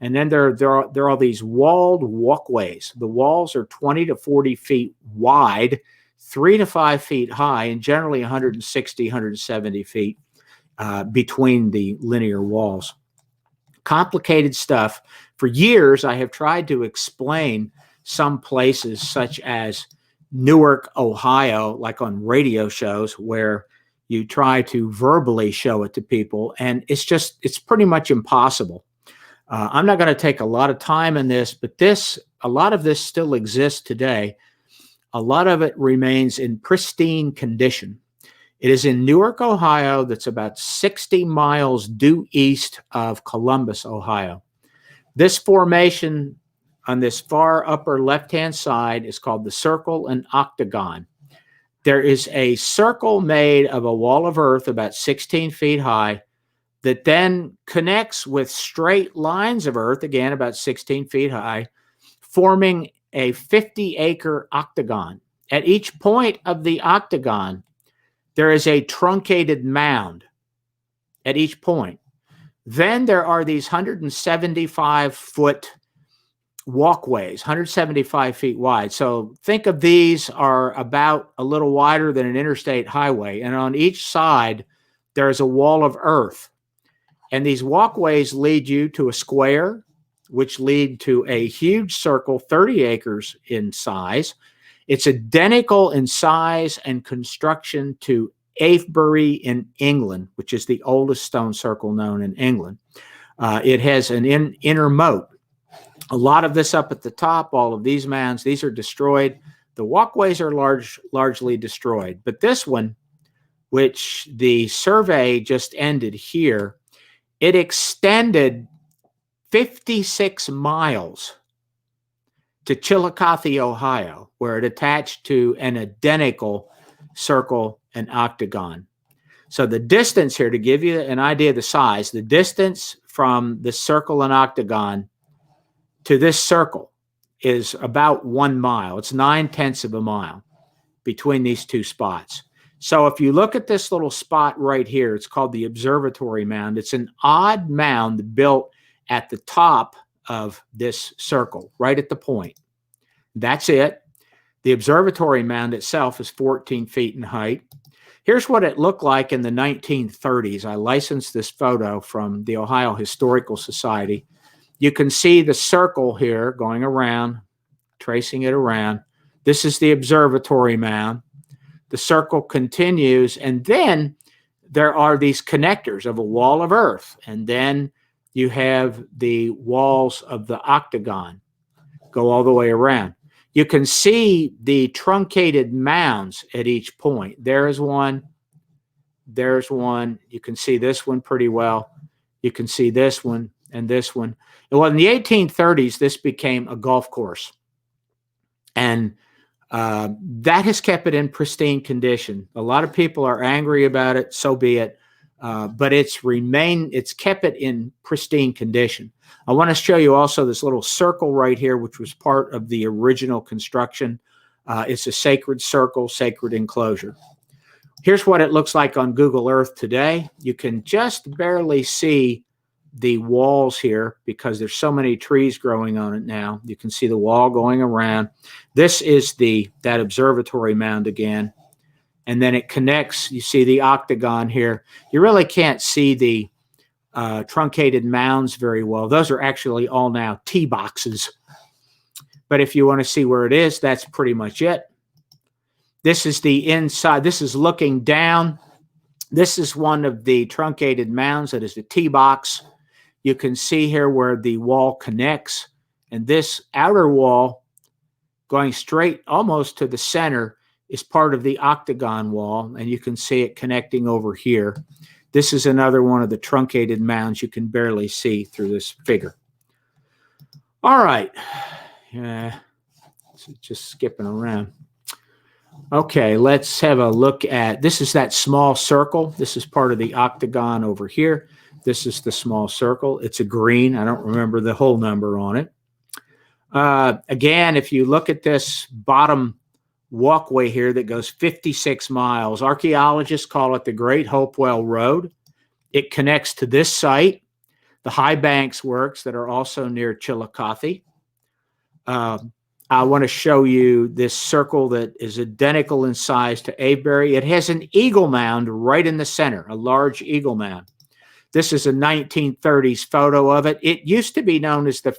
And then there are these walled walkways. The walls are 20 to 40 feet wide, 3 to 5 feet high, and generally 160, 170 feet between the linear walls. Complicated stuff. For years, I have tried to explain some places such as Newark, Ohio, like on radio shows where you try to verbally show it to people, and it's pretty much impossible. I'm not going to take a lot of time in this, but a lot of this still exists today. A lot of it remains in pristine condition. It is in Newark, Ohio, that's about 60 miles due east of Columbus, Ohio. This formation on this far upper left-hand side is called the Circle and Octagon. There is a circle made of a wall of earth about 16 feet high that then connects with straight lines of earth, again, about 16 feet high, forming a 50-acre octagon. At each point of the octagon, there is a truncated mound at each point. Then there are these 175-foot walkways, 175 feet wide. So think of these are about a little wider than an interstate highway. And on each side, there is a wall of earth. And these walkways lead you to a square, which lead to a huge circle, 30 acres in size. It's identical in size and construction to Avebury in England, which is the oldest stone circle known in England. It has an inner moat. A lot of this up at the top, all of these mounds, these are destroyed. The walkways are largely destroyed. But this one, which the survey just ended here, it extended 56 miles to Chillicothe, Ohio, where it attached to an identical circle and octagon. So the distance here, to give you an idea of the size, the distance from the circle and octagon to this circle is about 1 mile. It's 9/10 of a mile between these two spots. So if you look at this little spot right here, it's called the Observatory Mound. It's an odd mound built at the top of this circle, right at the point. That's it. The observatory mound itself is 14 feet in height. Here's what it looked like in the 1930s. I licensed this photo from the Ohio Historical Society. You can see the circle here going around, tracing it around. This is the observatory mound. The circle continues, and then there are these connectors of a wall of earth, and then you have the walls of the octagon go all the way around. You can see the truncated mounds at each point. There's one. There's one. You can see this one pretty well. You can see this one and this one. Well, in the 1830s, this became a golf course. And that has kept it in pristine condition. A lot of people are angry about it, so be it. But it's kept it in pristine condition. I want to show you also this little circle right here, which was part of the original construction. It's a sacred circle, sacred enclosure. Here's what it looks like on Google Earth today. You can just barely see the walls here because there's so many trees growing on it now. You can see the wall going around. This is that observatory mound again. And then it connects. You see the octagon here. You really can't see the truncated mounds very well. Those are actually all now tee boxes. But if you want to see where it is, that's pretty much it. This is the inside. This is looking down. This is one of the truncated mounds that is the tee box. You can see here where the wall connects. And this outer wall going straight almost to the center is part of the octagon wall, and you can see it connecting over here. This is another one of the truncated mounds you can barely see through this figure. All right. Just skipping around. Okay, let's have a look at, this is that small circle. This is part of the octagon over here. This is the small circle. It's a green. I don't remember the whole number on it. Again, if you look at this bottom walkway here that goes 56 miles, archaeologists call it the Great Hopewell Road. It connects to this site, the High Banks Works that are also near Chillicothe. I want to show you this circle that is identical in size to Avebury. It has an eagle mound right in the center, a large eagle mound. This is a 1930s photo of it. It used to be known as the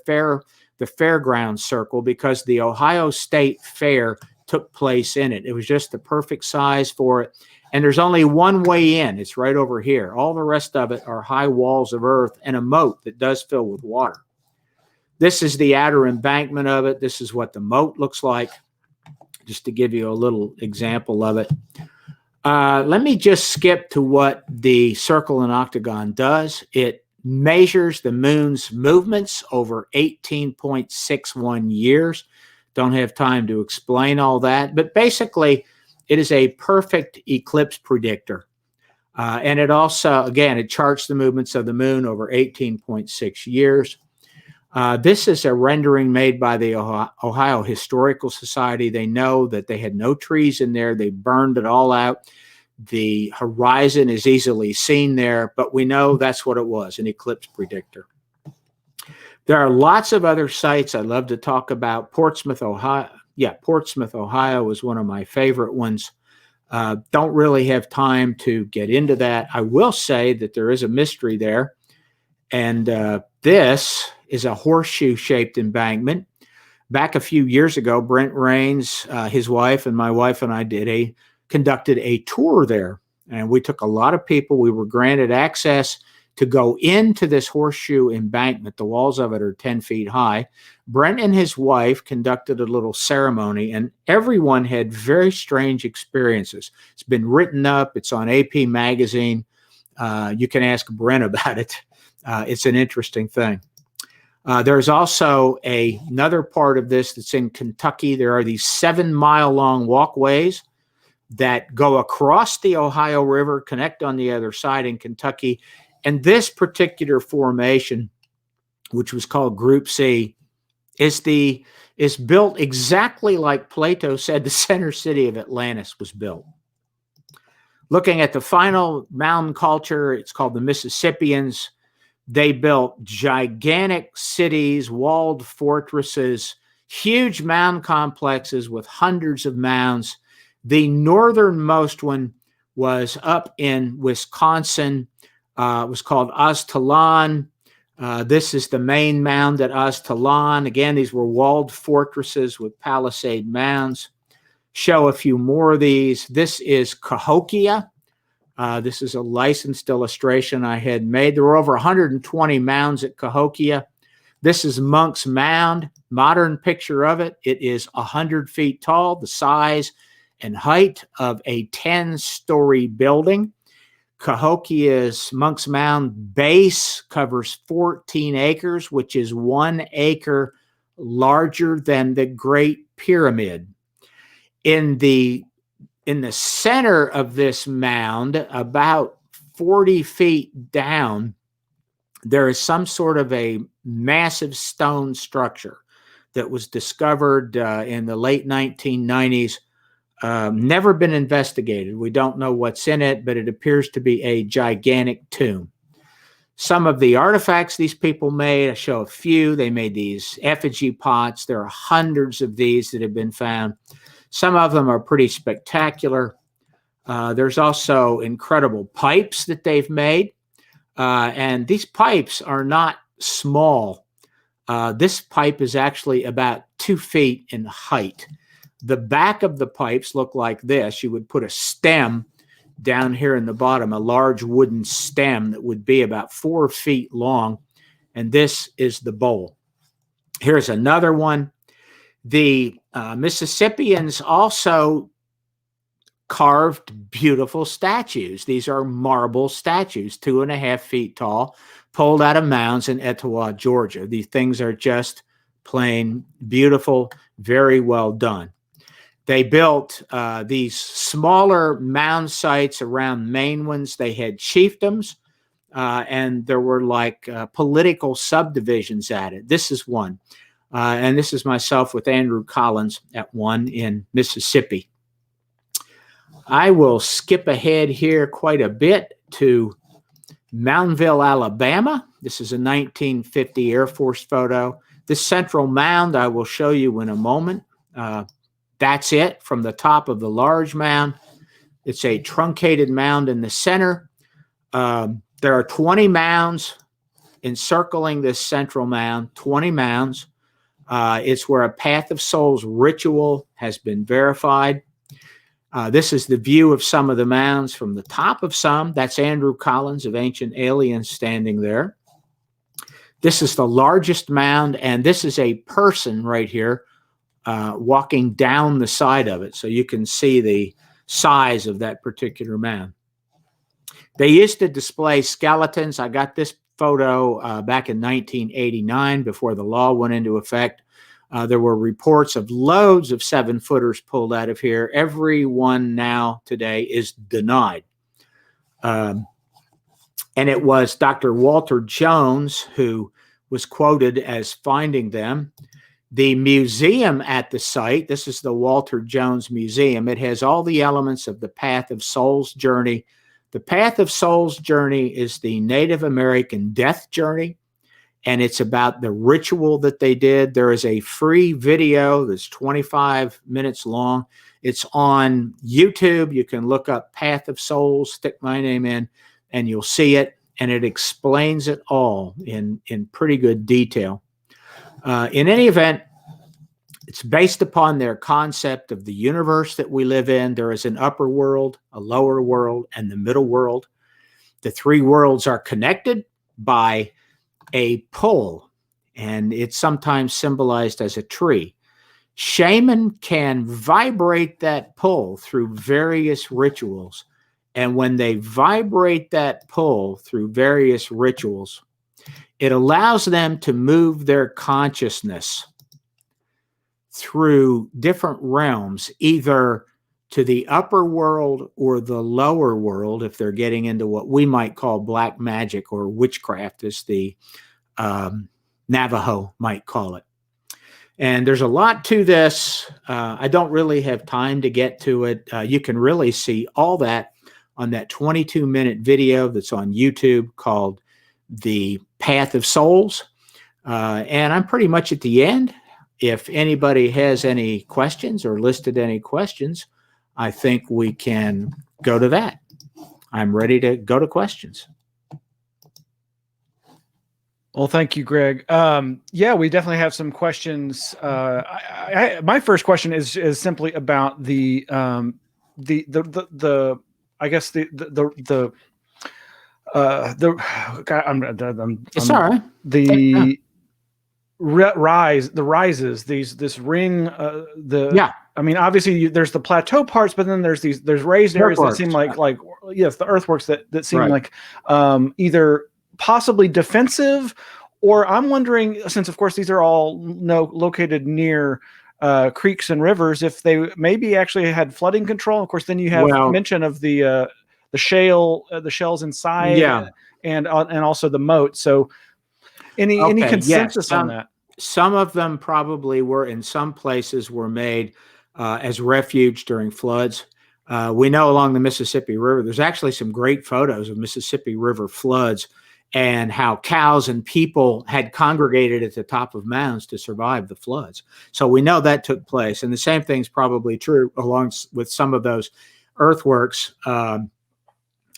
Fairground Circle because the Ohio State Fair took place in it. It was just the perfect size for it. And there's only one way in. It's right over here. All the rest of it are high walls of earth and a moat that does fill with water. This is the outer embankment of it. This is what the moat looks like, just to give you a little example of it. Let me just skip to what the circle and octagon does. It measures the moon's movements over 18.61 years. Don't have time to explain all that, but basically it is a perfect eclipse predictor. And it also, again, it charts the movements of the moon over 18.6 years. This is a rendering made by the Ohio Historical Society. They know that they had no trees in there. They burned it all out. The horizon is easily seen there, but we know that's what it was, an eclipse predictor. There are lots of other sites I'd love to talk about. Portsmouth, Ohio. Yeah, Portsmouth, Ohio is one of my favorite ones. Don't really have time to get into that. I will say that there is a mystery there. And this is a horseshoe-shaped embankment. Back a few years ago, Brent Raines, his wife, and my wife and I conducted a tour there. And we took a lot of people. We were granted access to go into this horseshoe embankment. The walls of it are 10 feet high. Brent and his wife conducted a little ceremony, and everyone had very strange experiences. It's been written up. It's on AP Magazine. You can ask Brent about it. It's an interesting thing. There's also another part of this that's in Kentucky. There are these 7-mile-long walkways that go across the Ohio River, connect on the other side in Kentucky. And this particular formation, which was called Group C, is built exactly like Plato said the center city of Atlantis was built. Looking at the final mountain culture, it's called the Mississippians. They built gigantic cities, walled fortresses, huge mound complexes with hundreds of mounds. The northernmost one was up in Wisconsin. It was called Aztalan. This is the main mound at Aztalan. Again, these were walled fortresses with palisade mounds. Show a few more of these. This is Cahokia. This is a licensed illustration I had made. There were over 120 mounds at Cahokia. This is Monk's Mound, modern picture of it. It is 100 feet tall, the size and height of a 10-story building. Cahokia's Monk's Mound base covers 14 acres, which is 1 acre larger than the Great Pyramid. In the center of this mound, about 40 feet down, there is some sort of a massive stone structure that was discovered in the late 1990s. Never been investigated. We don't know what's in it, but it appears to be a gigantic tomb. Some of the artifacts these people made, I show a few. They made these effigy pots. There are hundreds of these that have been found. Some of them are pretty spectacular. There's also incredible pipes that they've made. And these pipes are not small. This pipe is actually about 2 feet in height. The back of the pipes look like this. You would put a stem down here in the bottom, a large wooden stem that would be about 4 feet long. And this is the bowl. Here's another one. The Mississippians also carved beautiful statues. These are marble statues, 2.5 feet tall, pulled out of mounds in Etowah, Georgia. These things are just plain beautiful, very well done. They built these smaller mound sites around main ones. They had chiefdoms, and there were like political subdivisions at it. This is one. And this is myself with Andrew Collins at one in Mississippi. I will skip ahead here quite a bit to Moundville, Alabama. This is a 1950 Air Force photo. This central mound I will show you in a moment. That's it from the top of the large mound. It's a truncated mound in the center. There are 20 mounds encircling this central mound, 20 mounds. It's where a Path of Souls ritual has been verified. This is the view of some of the mounds from the top of some. That's Andrew Collins of Ancient Aliens standing there. This is the largest mound, and this is a person right here walking down the side of it. So you can see the size of that particular mound. They used to display skeletons. I got this photo back in 1989 before the law went into effect. There were reports of loads of 7-footers pulled out of here. Every one now today is denied. And it was Dr. Walter Jones who was quoted as finding them. The museum at the site, this is the Walter Jones Museum. It has all the elements of the Path of Souls journey. The Path of Souls journey is the Native American death journey, and it's about the ritual that they did. There is a free video that's 25 minutes long. It's on YouTube. You can look up Path of Souls, stick my name in, and you'll see it, and it explains it all in pretty good detail. In any event, it's based upon their concept of the universe that we live in. There is an upper world, a lower world, and the middle world. The three worlds are connected by a pole, and it's sometimes symbolized as a tree. Shaman can vibrate that pole through various rituals, and when they vibrate that pole through various rituals, it allows them to move their consciousness through different realms, either to the upper world or the lower world, if they're getting into what we might call black magic or witchcraft, as the Navajo might call it. And there's a lot to this. I don't really have time to get to it. You can really see all that on that 22-minute video that's on YouTube called The Path of Souls. And I'm pretty much at the end. If anybody has any questions or listed any questions, I think we can go to that. I'm ready to go to questions. Well, thank you, Greg. Yeah, we definitely have some questions. My first question is simply about the I guess the God, It's all right. The rises, this ring, I mean, obviously there's the plateau parts, but then there's raised areas that seem like yes, the earthworks that seem like either possibly defensive, or I'm wondering, since of course these are all located near creeks and rivers, if they maybe actually had flooding control. Of course, then you have mention of the shale, the shells inside, and also the moat. So any consensus on that? Some of them probably were, in some places, were made as refuge during floods. We know along the Mississippi River, there's actually some great photos of Mississippi River floods and how cows and people had congregated at the top of mounds to survive the floods. So we know that took place. And the same thing's probably true along with some of those earthworks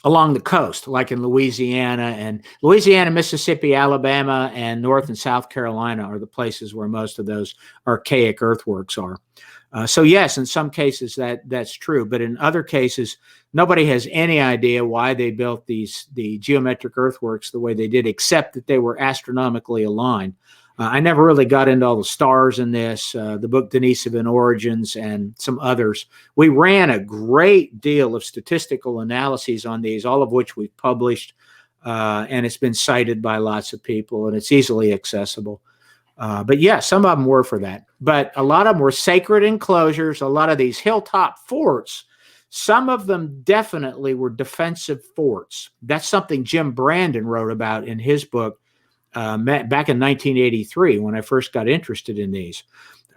along the coast, like in Louisiana, Mississippi, Alabama, and North and South Carolina are the places where most of those archaic earthworks are. So yes, in some cases that's true, but in other cases, nobody has any idea why they built the geometric earthworks the way they did, except that they were astronomically aligned. I never really got into all the stars in this, the book Denisovan Origins and some others. We ran a great deal of statistical analyses on these, all of which we've published, and it's been cited by lots of people, and it's easily accessible. But yeah, some of them were for that. But a lot of them were sacred enclosures. A lot of these hilltop forts, some of them definitely were defensive forts. That's something Jim Brandon wrote about in his book back in 1983 when I first got interested in these.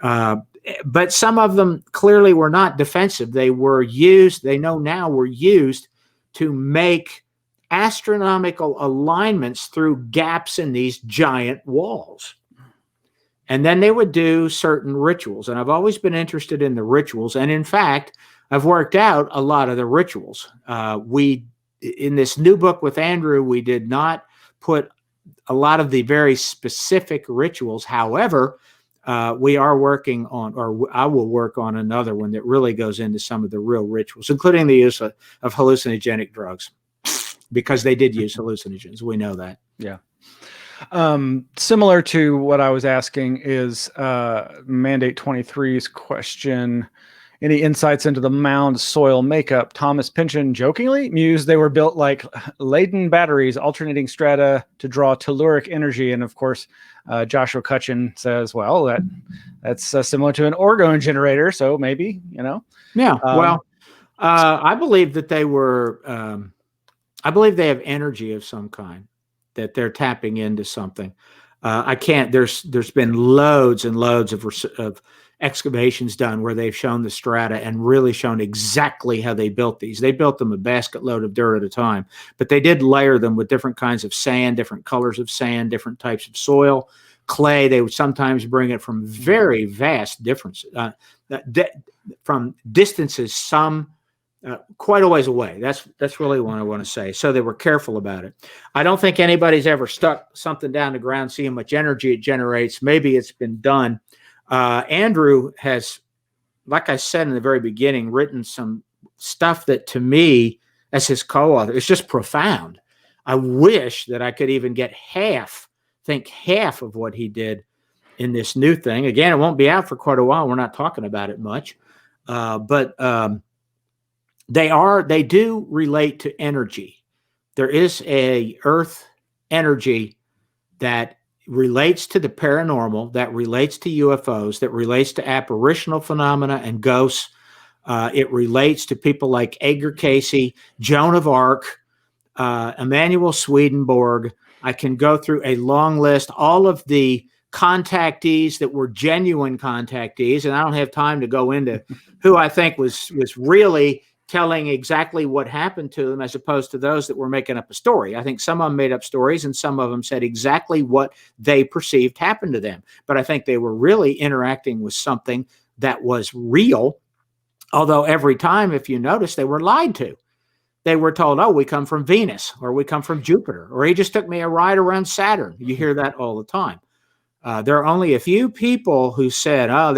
But some of them clearly were not defensive. They were used, they know now were used to make astronomical alignments through gaps in these giant walls. And then they would do certain rituals. And I've always been interested in the rituals. And in fact, I've worked out a lot of the rituals. In this new book with Andrew, we did not put a lot of the very specific rituals. However, we are working on, or I will work on another one that really goes into some of the real rituals, including the use of hallucinogenic drugs, because they did use hallucinogens. We know that. Yeah. Similar to what I was asking is Mandate 23's question. Any insights into the mound soil makeup? Thomas Pynchon jokingly mused they were built like laden batteries, alternating strata to draw telluric energy. And of course, Joshua Cutchin says, well, that's similar to an orgone generator. So maybe, Yeah. I believe that they were, I believe they have energy of some kind, that they're tapping into something. There's been loads and loads of excavations done where they've shown the strata and really shown exactly how they built these. They built them a basket load of dirt at a time, but they did layer them with different kinds of sand, different colors of sand, different types of soil, clay. They would sometimes bring it from very vast differences, from distances, some quite a ways away. That's really what I want to say. So they were careful about it. I don't think anybody's ever stuck something down the ground, seeing how much energy it generates. Maybe it's been done. Andrew has, like I said in the very beginning, written some stuff that to me, as his co-author, is just profound. I wish that I could even get half of what he did in this new thing. Again, it won't be out for quite a while. We're not talking about it much. But they do relate to energy. There is a earth energy that relates to the paranormal, that relates to UFOs, that relates to apparitional phenomena and ghosts. It relates to people like Edgar Cayce, Joan of Arc, Emanuel Swedenborg. I can go through a long list, all of the contactees that were genuine contactees, and I don't have time to go into who I think was really telling exactly what happened to them, as opposed to those that were making up a story. I think some of them made up stories and some of them said exactly what they perceived happened to them. But I think they were really interacting with something that was real. Although every time, if you notice, they were lied to. They were told, oh, we come from Venus, or we come from Jupiter, or he just took me a ride around Saturn. You hear that all the time. There are only a few people who said, oh,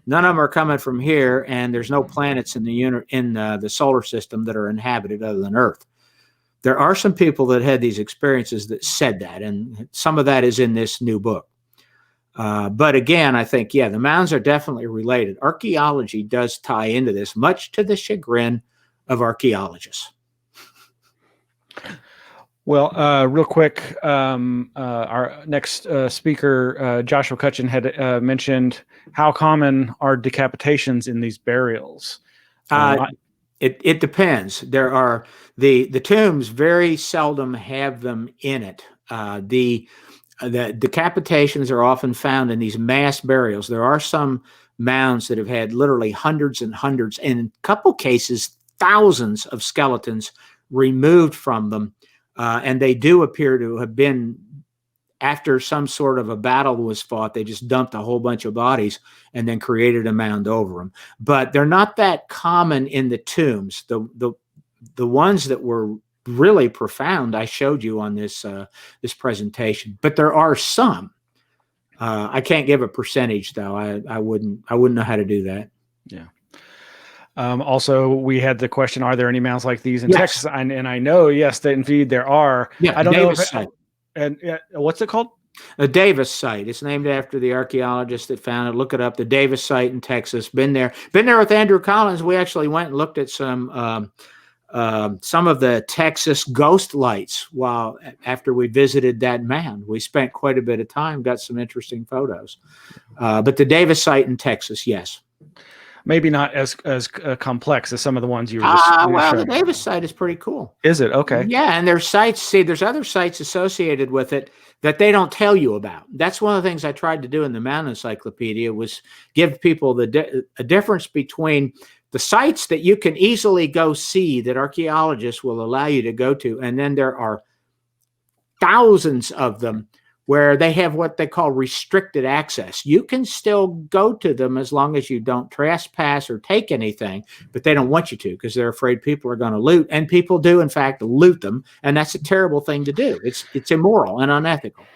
none of them are coming from here, and there's no planets in the solar system that are inhabited other than Earth. There are some people that had these experiences that said that, and some of that is in this new book. But again, I think, the mounds are definitely related. Archaeology does tie into this, much to the chagrin of archaeologists. Well, real quick, our next speaker, Joshua Cutchin, had mentioned how common are decapitations in these burials. It depends. There are the tombs very seldom have them in it. The decapitations are often found in these mass burials. There are some mounds that have had literally hundreds and hundreds, and in a couple cases, thousands of skeletons removed from them. And they do appear to have been, after some sort of a battle was fought, they just dumped a whole bunch of bodies and then created a mound over them. But they're not that common in the tombs. The ones that were really profound, I showed you on this presentation. But there are some. I can't give a percentage though. I wouldn't know how to do that. Yeah. Also, we had the question, are there any mounds like these in Texas? And I know, yes, that indeed there are. Yeah, I don't Davis know. Site. And what's it called? The Davis Site. It's named after the archaeologist that found it. Look it up. The Davis Site in Texas. Been there with Andrew Collins. We actually went and looked at some some of the Texas ghost lights after we visited that mound. We spent quite a bit of time, got some interesting photos. But the Davis site in Texas, yes. Maybe not as complex as some of the ones you were well, the Davis site is pretty cool. Is it? Okay. Yeah, and there's sites, there's other sites associated with it that they don't tell you about. That's one of the things I tried to do in the Mound Encyclopedia, was give people a difference between the sites that you can easily go see, that archaeologists will allow you to go to, and then there are thousands of them where they have what they call restricted access. You can still go to them as long as you don't trespass or take anything, but they don't want you to because they're afraid people are going to loot, and people do in fact loot them, and that's a terrible thing to do. It's immoral and unethical,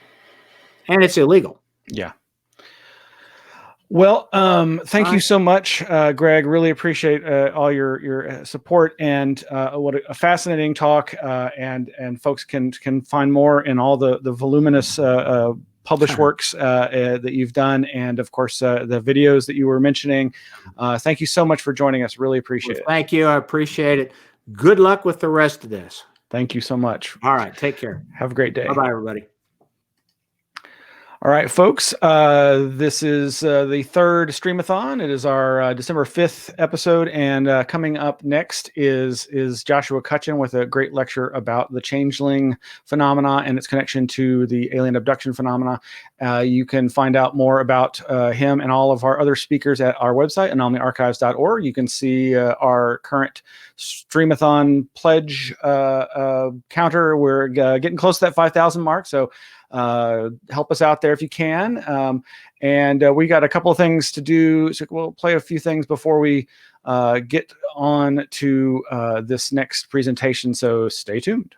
and it's illegal. Yeah. Well, thank you so much, Greg. Really appreciate all your support, and what a fascinating talk. And folks can find more in all the voluminous published works that you've done, and of course the videos that you were mentioning. Thank you so much for joining us. Really appreciate it. Thank you. I appreciate it. Good luck with the rest of this. Thank you so much. All right. Take care. Have a great day. Bye-bye, everybody. All right, folks, this is the third Streamathon. It is our December 5th episode, and coming up next is Joshua Cutchin with a great lecture about the Changeling phenomena and its connection to the alien abduction phenomena. You can find out more about him and all of our other speakers at our website, anomalyarchives.org. You can see our current Streamathon pledge counter. We're getting close to that 5,000 mark, so help us out there if you can. And we got a couple of things to do, so we'll play a few things before we get on to this next presentation, so stay tuned.